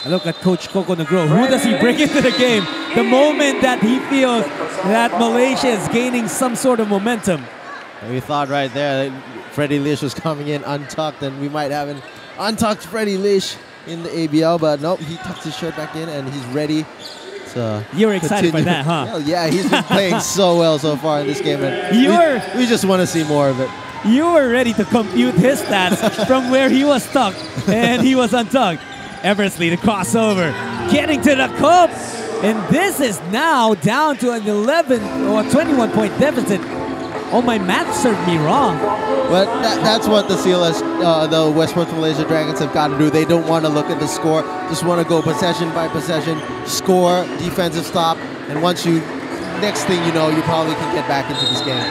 A look at Coach Coco Negro. Who does he bring into the game the moment that he feels that Malaysia is gaining some sort of momentum? We thought right there that Freddie Lish was coming in untucked, and we might have an untucked Freddie Lish in the ABL, but nope, he tucked his shirt back in and he's ready to You're excited by that, huh? Hell yeah, he's been playing so well so far in this game, and we just want to see more of it. You were ready to compute his stats from where he was stuck and he was untucked. Eversley, the crossover, getting to the cup, and this is now down to an 11 or 21-point deficit. Oh, my math served me wrong. But that's what the CLS, the Westports Malaysia Dragons have got to do. They don't want to look at the score, just want to go possession by possession, score, defensive stop, and once you, next thing you know, you probably can get back into this game.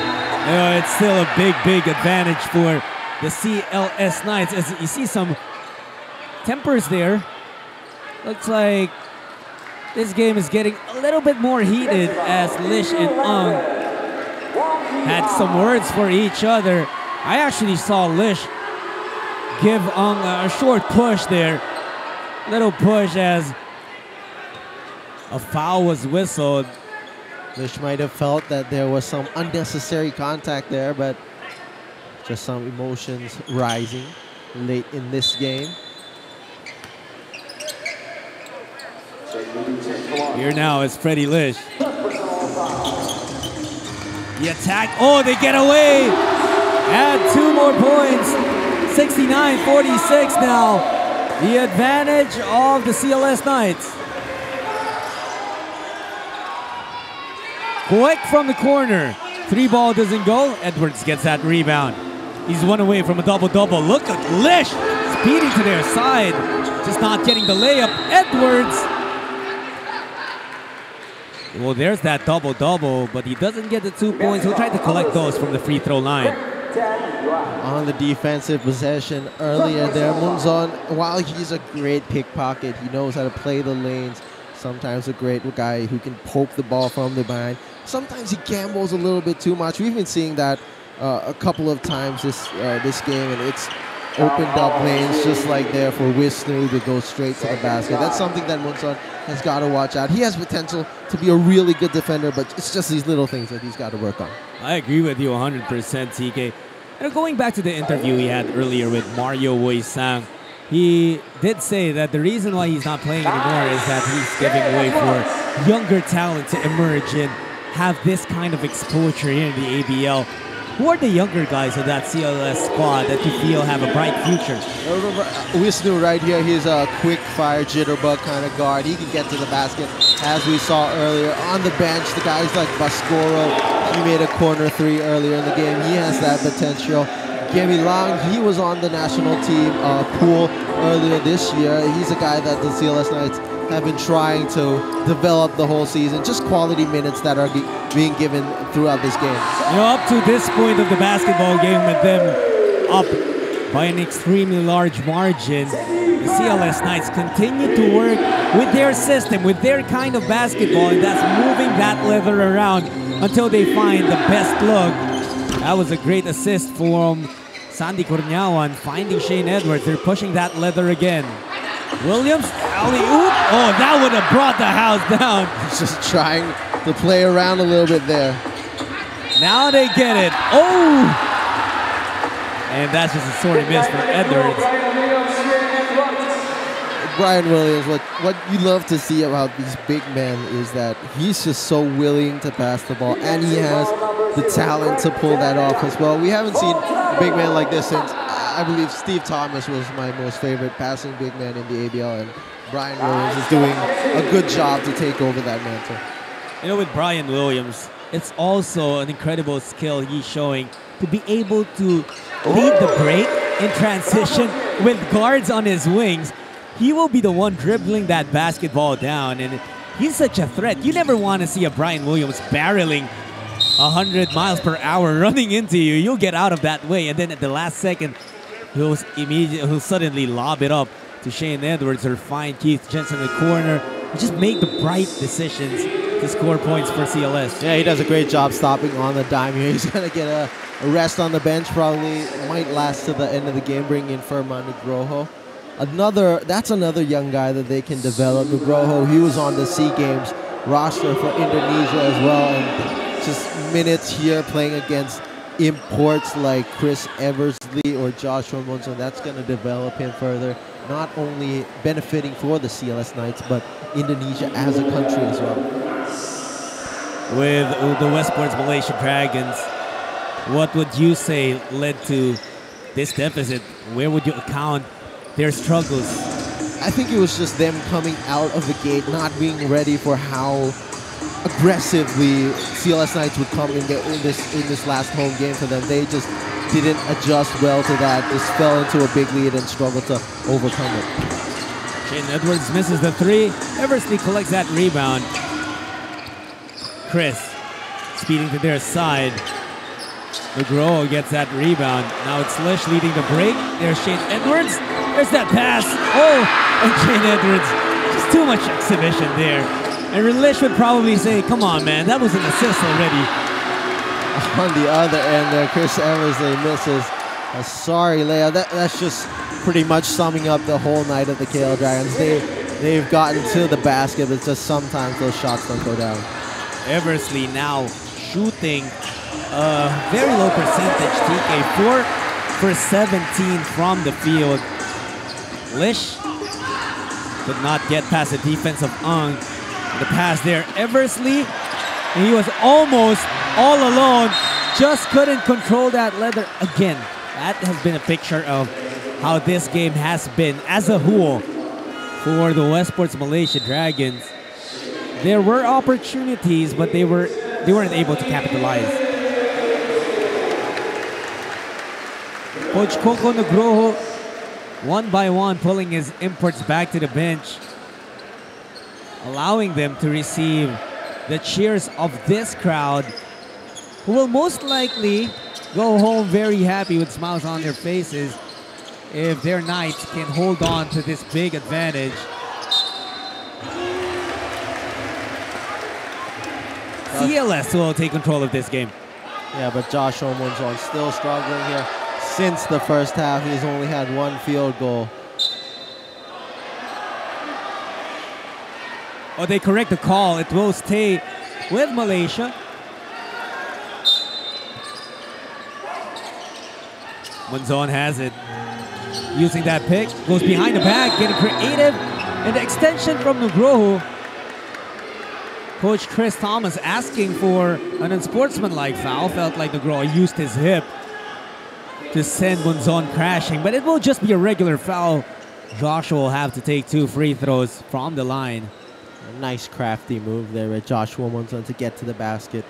It's still a big advantage for the CLS Knights. As you see some tempers there. Looks like this game is getting a little bit more heated as Lish and Ung had some words for each other. I actually saw Lish give Ung a short push there Little push as a foul was whistled. Lish might have felt that there was some unnecessary contact there, but just some emotions rising late in this game. Here now is Freddie Lish. The attack, oh, they get away. Add 2 more points. 69-46 now. The advantage of the CLS Knights. Quick from the corner. 3 ball doesn't go. Edwards gets that rebound. He's 1 away from a double-double. Look at Lish speeding to their side. Just not getting the layup. Edwards. Well, there's that double-double, but he doesn't get the 2 points. He'll try to collect those from the free throw line. On the defensive possession earlier there, Munzon, while he's a great pickpocket, he knows how to play the lanes. Sometimes a great guy who can poke the ball from the behind. Sometimes he gambles a little bit too much. We've been seeing that a couple of times this game, and it's opened up lanes just like there for Wisnu to go straight to the basket. That's something that Munzon has got to watch out. He has potential to be a really good defender, but it's just these little things that he's got to work on. I agree with you 100%, TK. And going back to the interview we had earlier with Mario Wuysang, he did say that the reason why he's not playing anymore is that he's giving way for younger talent to emerge and have this kind of exposure here in the ABL. Who are the younger guys of that CLS squad that you feel have a bright future? Wisnu right here, he's a quick fire jitterbug kind of guard. He can get to the basket, as we saw earlier. On the bench, the guys like Bascoro, he made a corner 3 earlier in the game. He has that potential. Gemi Lang, he was on the national team pool earlier this year. He's a guy that the CLS Knights have been trying to develop the whole season. Just quality minutes that are being given throughout this game. You know, up to this point of the basketball game with them up by an extremely large margin, the CLS Knights continue to work with their system, with their kind of basketball, and that's moving that leather around until they find the best look. That was a great assist from Sandy Cornyawan, finding Shane Edwards. They're pushing that leather again. Williams, alley-oop. Oh, that would have brought the house down. He's just trying to play around a little bit there. Now they get it. Oh! And that's just a sorry miss for Edwards. Brian Williams, what you love to see about these big men is that he's just so willing to pass the ball, and he has the talent to pull that off as well. We haven't seen a big man like this since, I believe, Steve Thomas was my most favorite passing big man in the ABL, and Brian Williams is doing a good job to take over that mantle. You know, with Brian Williams, it's also an incredible skill he's showing to be able to lead the break in transition with guards on his wings. He will be the one dribbling that basketball down, and he's such a threat. You never want to see a Brian Williams barreling 100 miles per hour running into you. You'll get out of that way, and then at the last second, he'll suddenly lob it up to Shane Edwards or find Keith Jensen in the corner. Just make the bright decisions to score points for CLS. Yeah, he does a great job stopping on the dime here. He's going to get a rest on the bench, probably might last to the end of the game, bring in Firman Nugroho. That's another young guy that they can develop. Nugroho, he was on the SEA Games roster for Indonesia as well, and just minutes here playing against imports like Chris Eversley or Joshua Munson. That's going to develop him further, not only benefiting for the CLS Knights, but Indonesia as a country as well. With the Westports Malaysia Dragons, what would you say led to this deficit? Where would you account their struggles? I think it was just them coming out of the gate, not being ready for how aggressively CLS Knights would come in this last home game for them. They just didn't adjust well to that, just fell into a big lead and struggled to overcome it. Shane Edwards misses the 3. Eversley collects that rebound. Chris speeding to their side. Nugroho gets that rebound. Now it's Lish leading the break. There's Shane Edwards. There's that pass. Oh, and Shane Edwards. Just too much exhibition there. And Lish would probably say, come on, man, that was an assist already. On the other end there, Chris Eversley misses a sorry layup. That's just pretty much summing up the whole night of the KL Dragons. They've gotten to the basket, but just sometimes those shots don't go down. Eversley now shooting a very low percentage, TK. 4 for 17 from the field. Lish could not get past the defense of Ung. The pass there, Eversley, and he was almost all alone. Just couldn't control that leather again. That has been a picture of how this game has been as a whole for the Westports Malaysia Dragons. There were opportunities, but they weren't able to capitalize. Coach Coco Nugroho, one by one, pulling his imports back to the bench, allowing them to receive the cheers of this crowd, who will most likely go home very happy with smiles on their faces if their Knights can hold on to this big advantage. CLS will take control of this game. Yeah, but Josh Omonzon still struggling here. Since the first half, he's only had 1 field goal. Oh, they correct the call. It will stay with Malaysia. Monzon has it. Using that pick, goes behind the back, getting creative. And the extension from Nugroho. Coach Chris Thomas asking for an unsportsmanlike foul. Felt like Nugroho used his hip to send Monzon crashing, but it will just be a regular foul. Joshua will have to take 2 free throws from the line. A nice crafty move there with Joshua Monzon to get to the basket.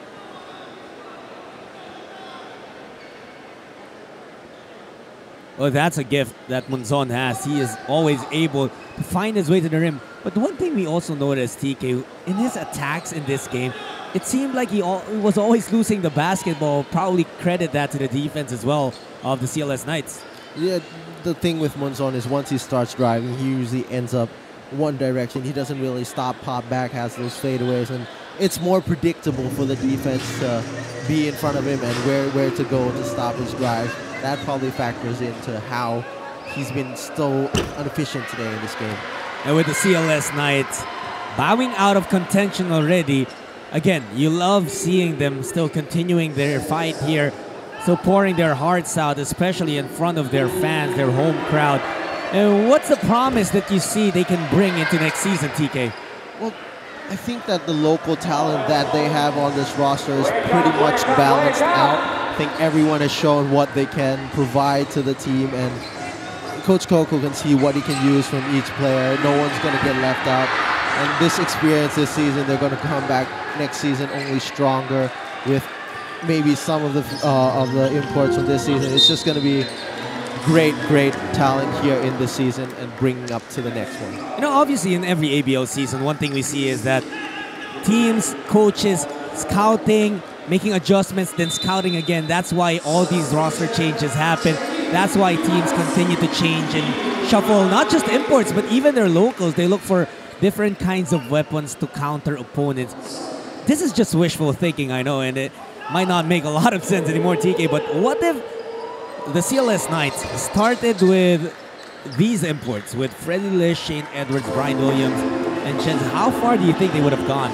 Well, that's a gift that Monzon has. He is always able to find his way to the rim. But one thing we also noticed, TK, in his attacks in this game, it seemed like he was always losing the basketball. Probably credit that to the defense as well of the CLS Knights. Yeah, the thing with Monzon is once he starts driving, he usually ends up one direction. He doesn't really stop, pop back, has those fadeaways, and it's more predictable for the defense to be in front of him and where to go to stop his drive. That probably factors into how he's been so inefficient today in this game. And with the CLS Knights bowing out of contention already, again, you love seeing them still continuing their fight here, still pouring their hearts out, especially in front of their fans, their home crowd. And what's the promise that you see they can bring into next season, TK? Well, I think that the local talent that they have on this roster is pretty much balanced out. I think everyone has shown what they can provide to the team, and Coach Coco can see what he can use from each player. No one's going to get left out. And this experience this season, they're going to come back next season only stronger with maybe some of the imports from this season. It's just going to be great talent here in this season and bringing up to the next one. You know, obviously in every ABL season, one thing we see is that teams, coaches, scouting, making adjustments, then scouting again. That's why all these roster changes happen. That's why teams continue to change and shuffle, not just imports, but even their locals. They look for different kinds of weapons to counter opponents. This is just wishful thinking, I know, and it might not make a lot of sense anymore, TK, but what if the CLS Knights started with these imports, with Freddie Lish, Shane Edwards, Brian Williams, and Jens? How far do you think they would have gone?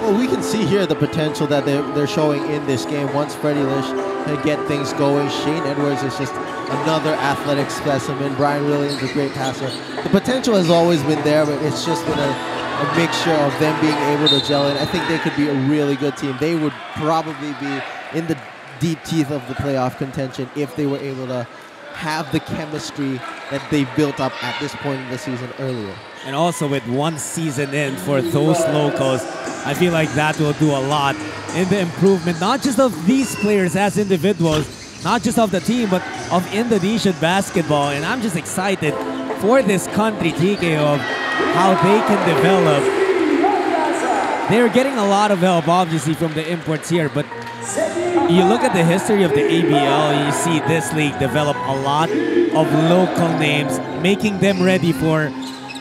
Well, we can see here the potential that they're showing in this game. Once Freddie Lish can get things going, Shane Edwards is just another athletic specimen. Brian Williams, a great passer. The potential has always been there, but it's just been a mixture of them being able to gel in. I think they could be a really good team. They would probably be in the deep teeth of the playoff contention if they were able to have the chemistry that they built up at this point in the season earlier. And also with one season in for those locals, I feel like that will do a lot in the improvement, not just of these players as individuals, not just of the team, but of Indonesian basketball. And I'm just excited for this country, TK, of how they can develop. They're getting a lot of help, obviously, from the imports here, but you look at the history of the ABL, you see this league develop a lot of local names, making them ready for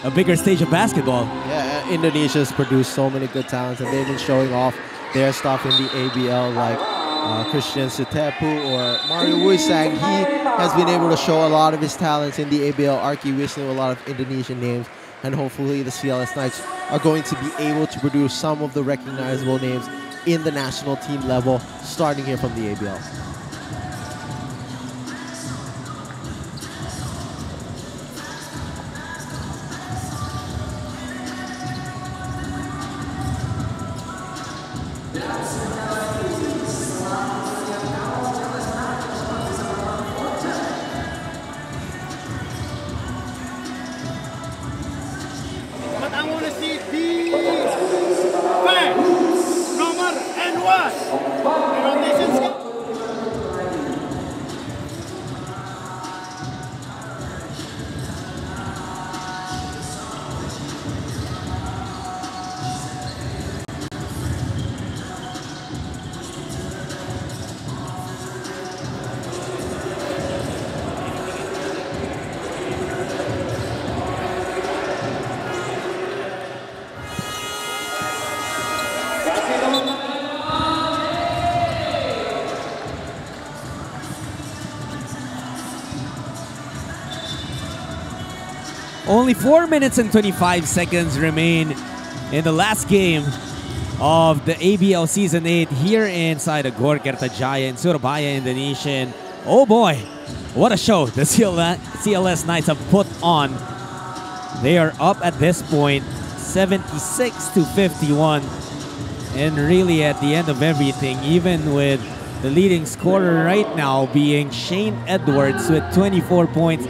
a bigger stage of basketball. Yeah, Indonesia's produced so many good talents, and they've been showing off their stuff in the ABL. Like Christian Sutepu or Mario Wuysang, he has been able to show a lot of his talents in the ABL Arki Wisnu, a lot of Indonesian names, and hopefully the CLS Knights are going to be able to produce some of the recognizable names in the national team level, starting here from the ABL. Only 4 minutes and 25 seconds remain in the last game of the ABL Season 8 here inside the Gor Kertajaya in Surabaya, Indonesia. And oh boy, what a show the CLS Knights have put on. They are up at this point 76-51. And really at the end of everything, even with the leading scorer right now being Shane Edwards with 24 points,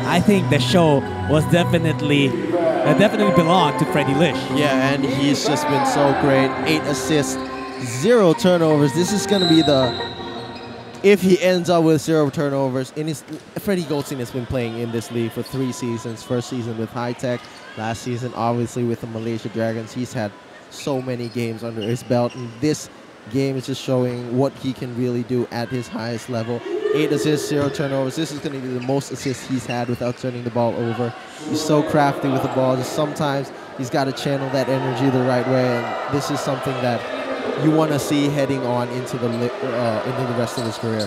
I think the show was definitely belonged to Freddie Lish. Yeah, and he's just been so great. 8 assists, 0 turnovers. This is going to be if he ends up with 0 turnovers. Freddie Goldstein has been playing in this league for 3 seasons. First season with High Tech, last season obviously with the Malaysia Dragons. He's had so many games under his belt, and this game is just showing what he can really do at his highest level. 8 assists, 0 turnovers. This is going to be the most assists he's had without turning the ball over. He's so crafty with the ball. Just sometimes he's got to channel that energy the right way, and this is something that you want to see heading on into the rest of his career.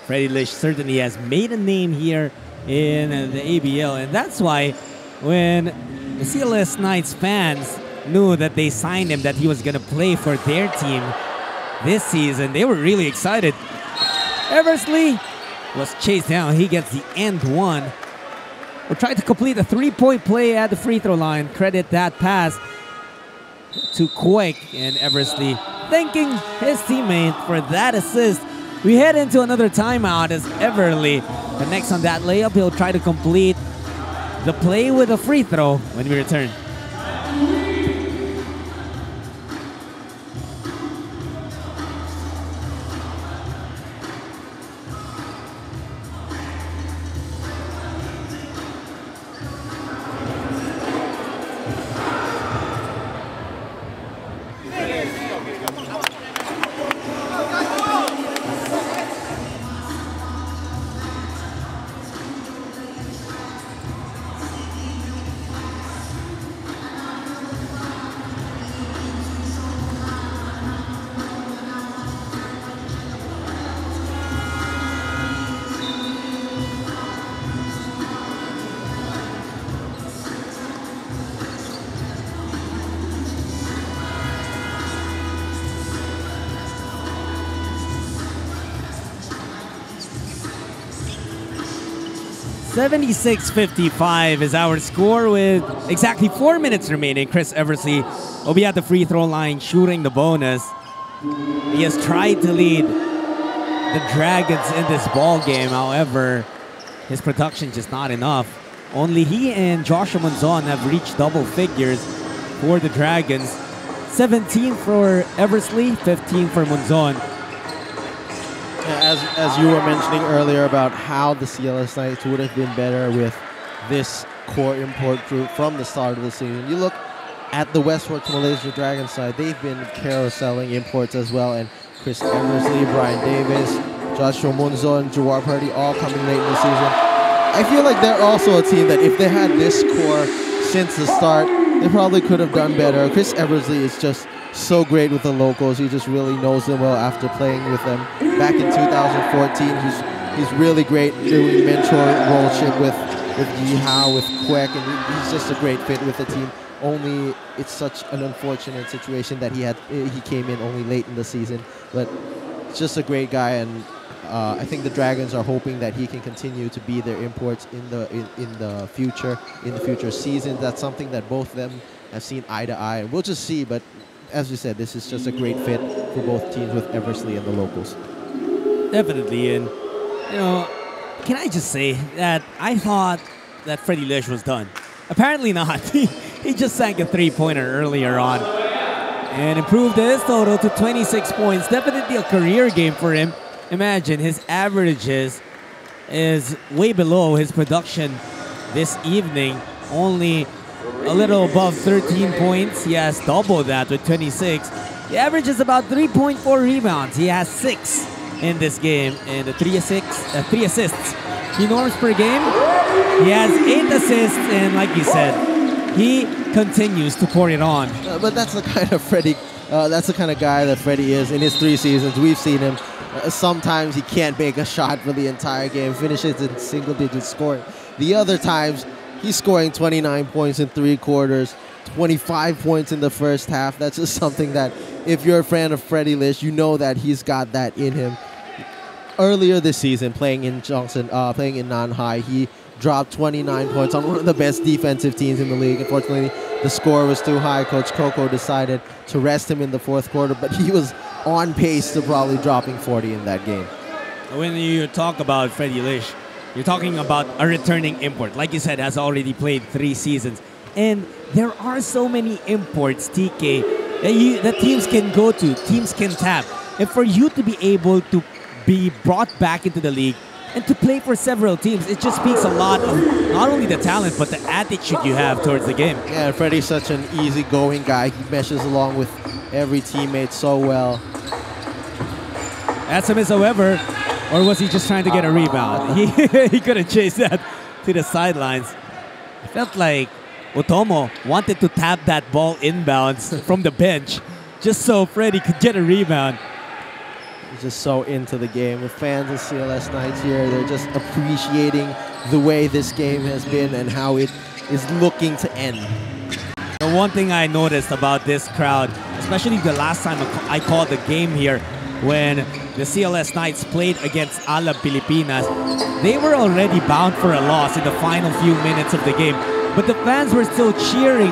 Freddie Lish certainly has made a name here in the ABL, and that's why when the CLS Knights fans knew that they signed him, that he was going to play for their team this season, they were really excited. Eversley was chased down. He gets the end one. We'll try to complete a 3-point play at the free throw line. Credit that pass to Quake, and Eversley thanking his teammate for that assist. We head into another timeout as Eversley connects on that layup. He'll try to complete the play with a free throw when we return. 76-55 is our score with exactly 4 minutes remaining. Chris Eversley will be at the free throw line shooting the bonus. He has tried to lead the Dragons in this ball game. However, his production just not enough. Only he and Joshua Monzon have reached double figures for the Dragons. 17 for Eversley, 15 for Monzon. As you were mentioning earlier about how the CLS Knights would have been better with this core import group from the start of the season. You look at the Westports Malaysia Dragons side, they've been carouseling imports as well, and Chris Eversley, Brian Davis, Joshua Monzon, Jawar Purdy all coming late in the season. I feel like they're also a team that if they had this core since the start, they probably could have done better. Chris Eversley is just so great with the locals. He just really knows them well after playing with them back in 2014. He's really great doing mentor role-ship with Yihao, with Kwek, and he's just a great fit with the team. Only it's such an unfortunate situation that he came in only late in the season, but it's just a great guy, and I think the Dragons are hoping that he can continue to be their imports in the future seasons. That's something that both of them have seen eye to eye, and we'll just see. But as you said, this is just a great fit for both teams with Eversley and the locals. Definitely, and you know, can I just say that I thought that Freddie Lish was done. Apparently not. He just sank a three-pointer earlier on and improved his total to 26 points. Definitely a career game for him. Imagine his averages is way below his production this evening. Only a little above 13 points. He has double that with 26. The average is about 3.4 rebounds. He has 6 in this game and 3 assists. 3 norms per game. He has 8 assists, and like you said, he continues to pour it on. But that's the kind of that's the kind of guy that Freddie is. In his 3 seasons, we've seen him. Sometimes he can't make a shot for the entire game, finishes in single-digit scoring. The other times, he's scoring 29 points in 3 quarters, 25 points in the first half. That's just something that, if you're a fan of Freddie Lish, you know that he's got that in him. Earlier this season, playing in Nanhai, he dropped 29 points on one of the best defensive teams in the league. Unfortunately, the score was too high. Coach Coco decided to rest him in the 4th quarter, but he was on pace to probably dropping 40 in that game. When you talk about Freddie Lish, you're talking about a returning import. Like you said, has already played 3 seasons. And there are so many imports, TK, that teams can go to, teams can tap. And for you to be able to be brought back into the league and to play for several teams, it just speaks a lot of not only the talent, but the attitude you have towards the game. Yeah, Freddie's such an easygoing guy. He meshes along with every teammate so well. That's a miss, however, or was he just trying to get a rebound? He could have chased that to the sidelines. It felt like Otomo wanted to tap that ball inbounds from the bench just so Freddie could get a rebound. He's just so into the game. The fans of CLS Knights here, they're just appreciating the way this game has been and how it is looking to end. The one thing I noticed about this crowd, especially the last time I called the game here, when the CLS Knights played against Alab Pilipinas, they were already bound for a loss in the final few minutes of the game. But the fans were still cheering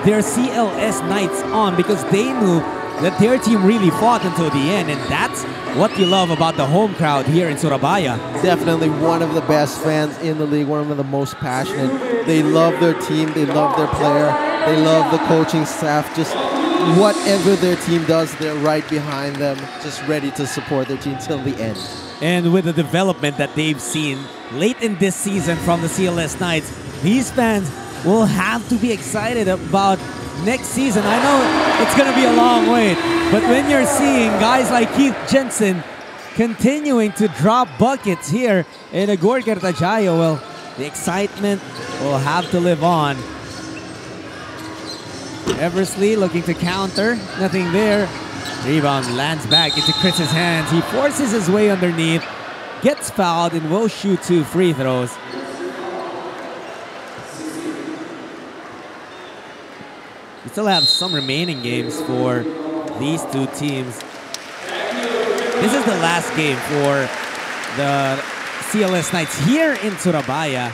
their CLS Knights on because they knew that their team really fought until the end, and that's what you love about the home crowd here in Surabaya. Definitely one of the best fans in the league, one of the most passionate. They love their team, they love their player, they love the coaching staff. Just whatever their team does, they're right behind them, just ready to support their team till the end. And with the development that they've seen late in this season from the CLS Knights, these fans will have to be excited about next season. I know it's going to be a long wait, but when you're seeing guys like Keith Jensen continuing to drop buckets here in Agor Kertajayo, well, the excitement will have to live on. Eversley looking to counter, nothing there. Rebound lands back into Chris's hands. He forces his way underneath, gets fouled, and will shoot 2 free throws. We still have some remaining games for these 2 teams. This is the last game for the CLS Knights here in Surabaya.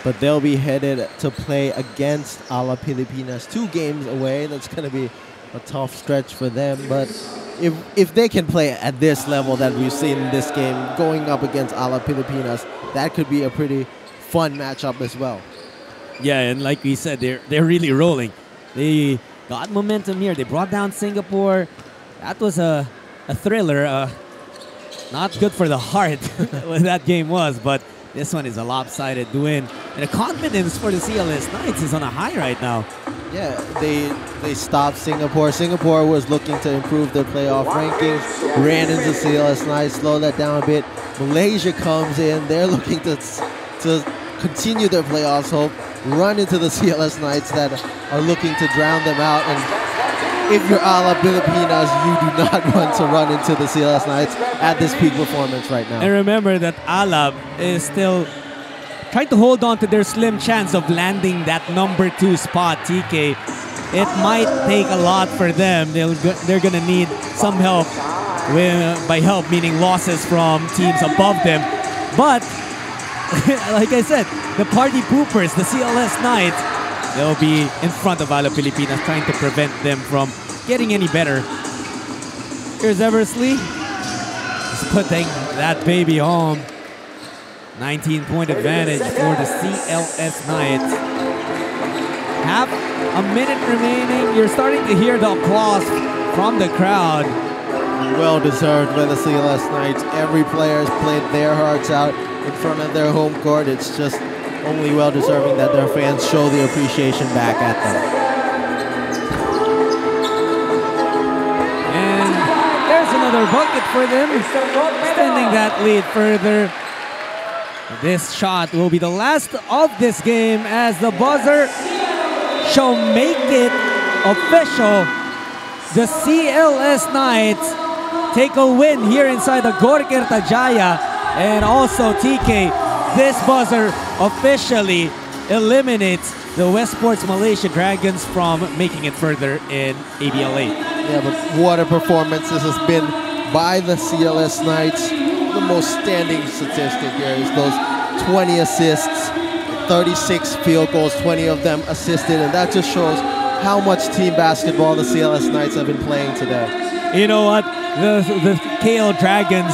But they'll be headed to play against Alab Pilipinas, 2 games away. That's going to be a tough stretch for them. But if they can play at this level that we've seen in this game, going up against Alab Pilipinas, that could be a pretty fun matchup as well. Yeah, and like we said, they're really rolling. They got momentum here. They brought down Singapore. That was a thriller. Not good for the heart what that game was, but this one is a lopsided win. And the confidence for the CLS Knights is on a high right now. Yeah, they stopped Singapore. Singapore was looking to improve their playoff rankings, ran into CLS Knights, slowed that down a bit. Malaysia comes in. They're looking to continue their playoffs hope, run into the CLS Knights that are looking to drown them out. And if you're a la Pilipinas, you do not want to run into the CLS Knights at this peak performance right now. And remember that Alab is still trying to hold on to their slim chance of landing that number 2 spot, TK. It might take a lot for them. They're going to need some help, by help meaning losses from teams above them. But, like I said, the party poopers, the CLS Knights, they'll be in front of Ala Pilipinas trying to prevent them from getting any better. Here's Eversley. Just putting that baby home. 19-point advantage for the CLS Knights. Half a minute remaining. You're starting to hear the applause from the crowd. Well deserved by the CLS Knights. Every player has played their hearts out in front of their home court. It's just only well deserving that their fans show the appreciation back at them. And there's another bucket for them, extending that lead further. This shot will be the last of this game as the buzzer shall make it official. The CLS Knights take a win here inside the Gor Kertajaya. And also TK, this buzzer officially eliminates the Westports Malaysia Dragons from making it further in ABL 8. Yeah, but what a performance this has been by the CLS Knights. The most standing statistic here is those 20 assists, 36 field goals, 20 of them assisted, and that just shows how much team basketball the CLS Knights have been playing today. You know what? The KL Dragons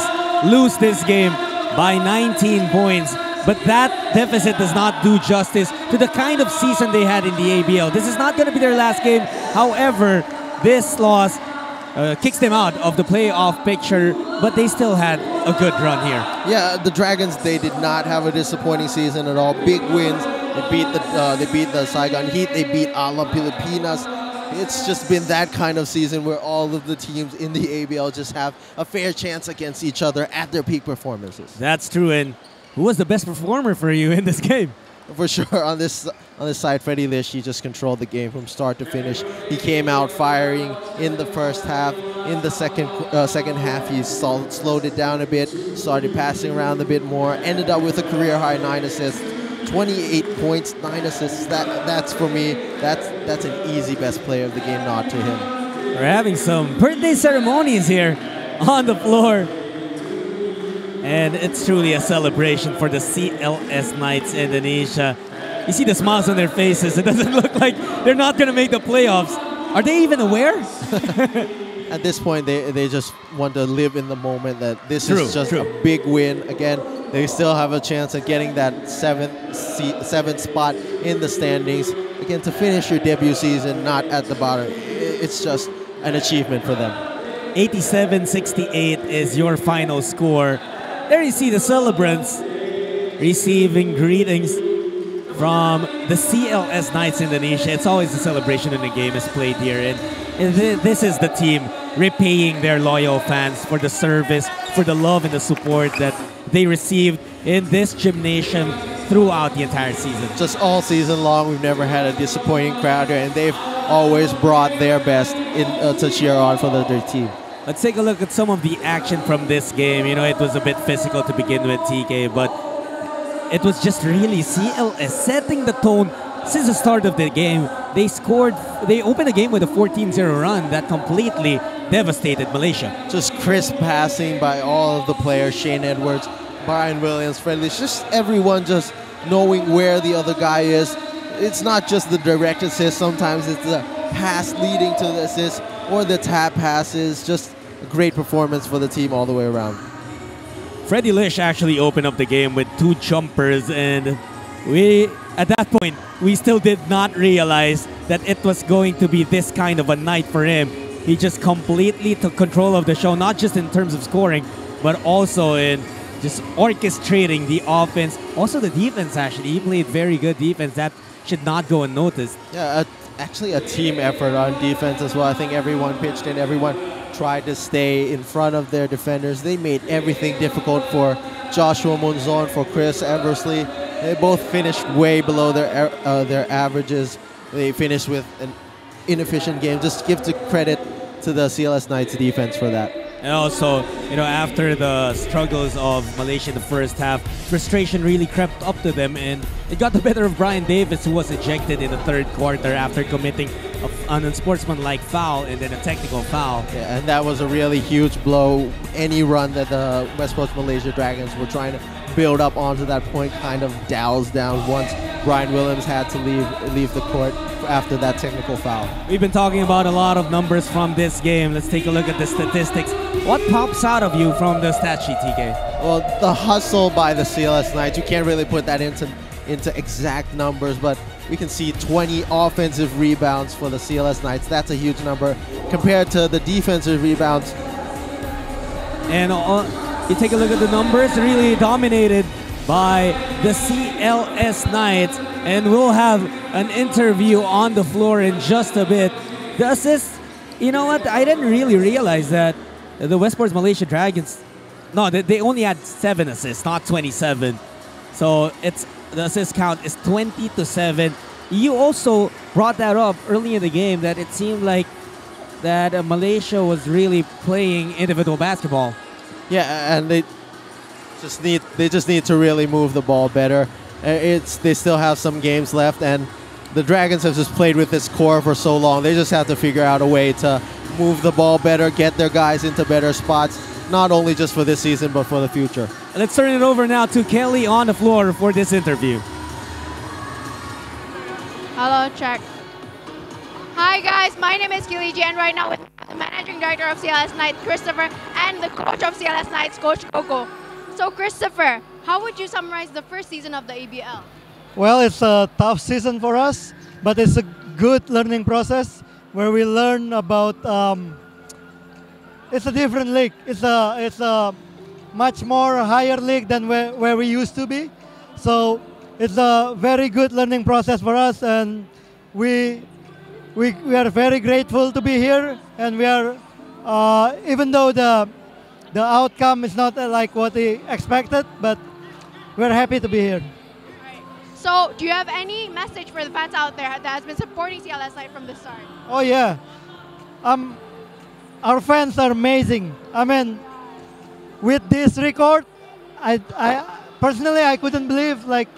lose this game by 19 points, but that deficit does not do justice to the kind of season they had in the ABL. This is not going to be their last game. However, this loss kicks them out of the playoff picture, but they still had a good run here. Yeah, the Dragons, they did not have a disappointing season at all. Big wins. They beat the Saigon Heat. They beat Ala Pilipinas. It's just been that kind of season where all of the teams in the ABL just have a fair chance against each other at their peak performances. That's true. And who was the best performer for you in this game? For sure, on this side, Freddie Lish, he just controlled the game from start to finish. He came out firing in the first half. In the second half, he slowed it down a bit, started passing around a bit more, ended up with a career-high 9 assists, 28 points, 9 assists. That's for me, that's an easy best player of the game nod to him. We're having some birthday ceremonies here on the floor. And it's truly a celebration for the CLS Knights Indonesia. You see the smiles on their faces. It doesn't look like they're not going to make the playoffs. Are they even aware? At this point, they just want to live in the moment that this is just a big win. Again, they still have a chance of getting that seventh spot in the standings. Again, to finish your debut season not at the bottom, it's just an achievement for them. 87-68 is your final score. There you see the celebrants receiving greetings from the CLS Knights Indonesia. It's always a celebration when a game is played here. And this is the team repaying their loyal fans for the service, for the love and the support that they received in this gymnasium throughout the entire season. Just all season long, we've never had a disappointing crowd here, and they've always brought their best to cheer on for their team. Let's take a look at some of the action from this game. You know, it was a bit physical to begin with, TK, but it was just really CLS setting the tone since the start of the game. They opened the game with a 14-0 run that completely devastated Malaysia. Just crisp passing by all of the players, Shane Edwards, Brian Williams, Friendly, just everyone just knowing where the other guy is. It's not just the direct assist, sometimes it's the pass leading to the assist or the tap passes. Just a great performance for the team all the way around. Freddie Lish actually opened up the game with 2 jumpers, and at that point, we still did not realize that it was going to be this kind of a night for him. He just completely took control of the show, not just in terms of scoring, but also in just orchestrating the offense. Also the defense, actually. He played very good defense. That should not go unnoticed. Yeah, actually a team effort on defense as well. I think everyone pitched in, everyone tried to stay in front of their defenders. They made everything difficult for Joshua Monzon, for Chris Eversley. They both finished way below their averages. They finished with inefficient game. Just give the credit to the CLS Knights defense for that. And also, after the struggles of Malaysia in the first half, frustration really crept up to them, and it got the better of Brian Davis, who was ejected in the third quarter after committing an unsportsmanlike foul and then a technical foul. Yeah, and that was a really huge blow. Any run that the Westports Malaysia Dragons were trying to build up onto that point kind of doused down once Brian Williams had to leave the court after that technical foul. We've been talking about a lot of numbers from this game. Let's take a look at the statistics. What pops out of you from the stat sheet, TK? Well, the hustle by the CLS Knights, you can't really put that into exact numbers, but we can see 20 offensive rebounds for the CLS Knights. That's a huge number compared to the defensive rebounds. And you take a look at the numbers, really dominated by the CLS Knights, and we'll have an interview on the floor in just a bit. The assists, you know what? I didn't really realize that the Westports Malaysia Dragons, no, they only had 7 assists, not 27. So the assist count is 20-7. You also brought that up early in the game, that it seemed like that Malaysia was really playing individual basketball. Yeah, and they just need to really move the ball better. They still have some games left, and the Dragons have just played with this core for so long. They just have to figure out a way to move the ball better, get their guys into better spots, not only just for this season, but for the future. Let's turn it over now to Kelly on the floor for this interview. Hello, check. Hi guys, my name is Kelly G, and right now with the Managing Director of CLS Knights, Christopher, and the Coach of CLS Knights, Coach Coco. So Christopher, how would you summarize the first season of the ABL? Well, it's a tough season for us, but it's a good learning process where we learn about. It's a different league. It's a much more higher league than where we used to be. So it's a very good learning process for us, and we are very grateful to be here. And we are, even though the outcome is not like what we expected, but we're happy to be here. So, do you have any message for the fans out there that has been supporting CLS Knights from the start? Oh yeah, our fans are amazing. I mean, with this record, I personally I couldn't believe, like,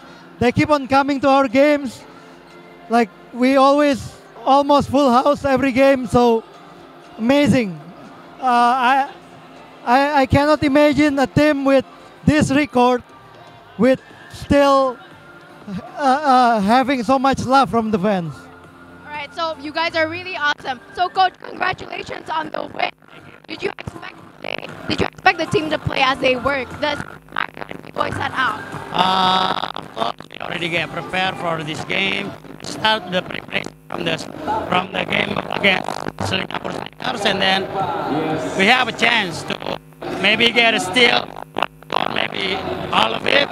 they keep on coming to our games. Like, we always almost full house every game. So amazing. I cannot imagine a team with this record with still having so much love from the fans. All right, so you guys are really awesome. So, Coach, congratulations on the win. Did you expect the team to play as they work? Does boys set out? Of course, we already get prepared for this game. Start the preparation from the game against Singapore Strikers, and then we have a chance to maybe get a steal or maybe all of it.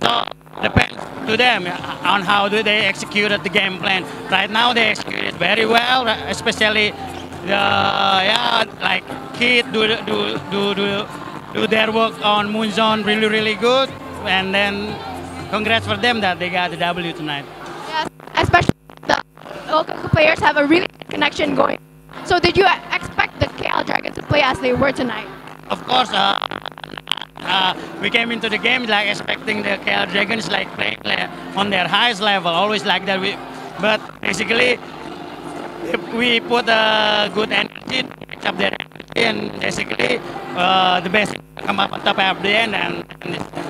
So depends to them on how do they execute the game plan. Right now they execute it very well, especially like Kid do their work on Moon Zone really good, and then congrats for them that they got the W tonight. Yes, especially the local players have a really good connection going. So did you expect the KL Dragons to play as they were tonight? Of course, we came into the game like expecting the KL Dragons like playing on their highest level, always like that. But basically, we put a good energy, pick up their energy, and basically the best come up on top at the end, and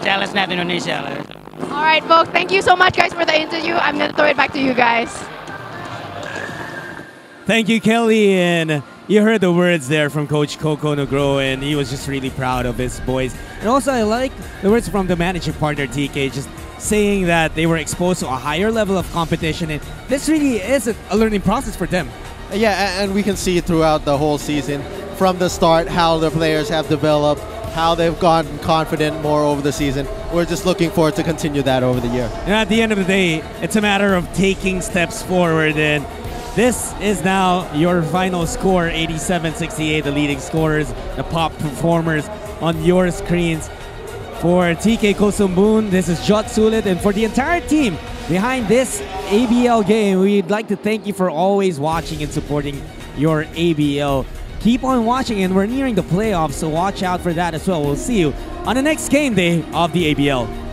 CLS Knights Indonesia. All right, folks, thank you so much, guys, for the interview. I'm going to throw it back to you guys. Thank you, Kelly. And you heard the words there from Coach Coco Negro, and he was just really proud of his boys. And also, I like the words from the managing partner, TK, just saying that they were exposed to a higher level of competition, and this really is a learning process for them. Yeah, and we can see throughout the whole season, from the start, how the players have developed, how they've gotten confident more over the season. We're just looking forward to continue that over the year. And at the end of the day, it's a matter of taking steps forward, and this is now your final score, 87-68, the leading scorers, the pop performers on your screens. For TK Kosumbun, this is Jot Sulit, and for the entire team behind this ABL game. We'd like to thank you for always watching and supporting your ABL. Keep on watching, and we're nearing the playoffs, so watch out for that as well. We'll see you on the next game day of the ABL.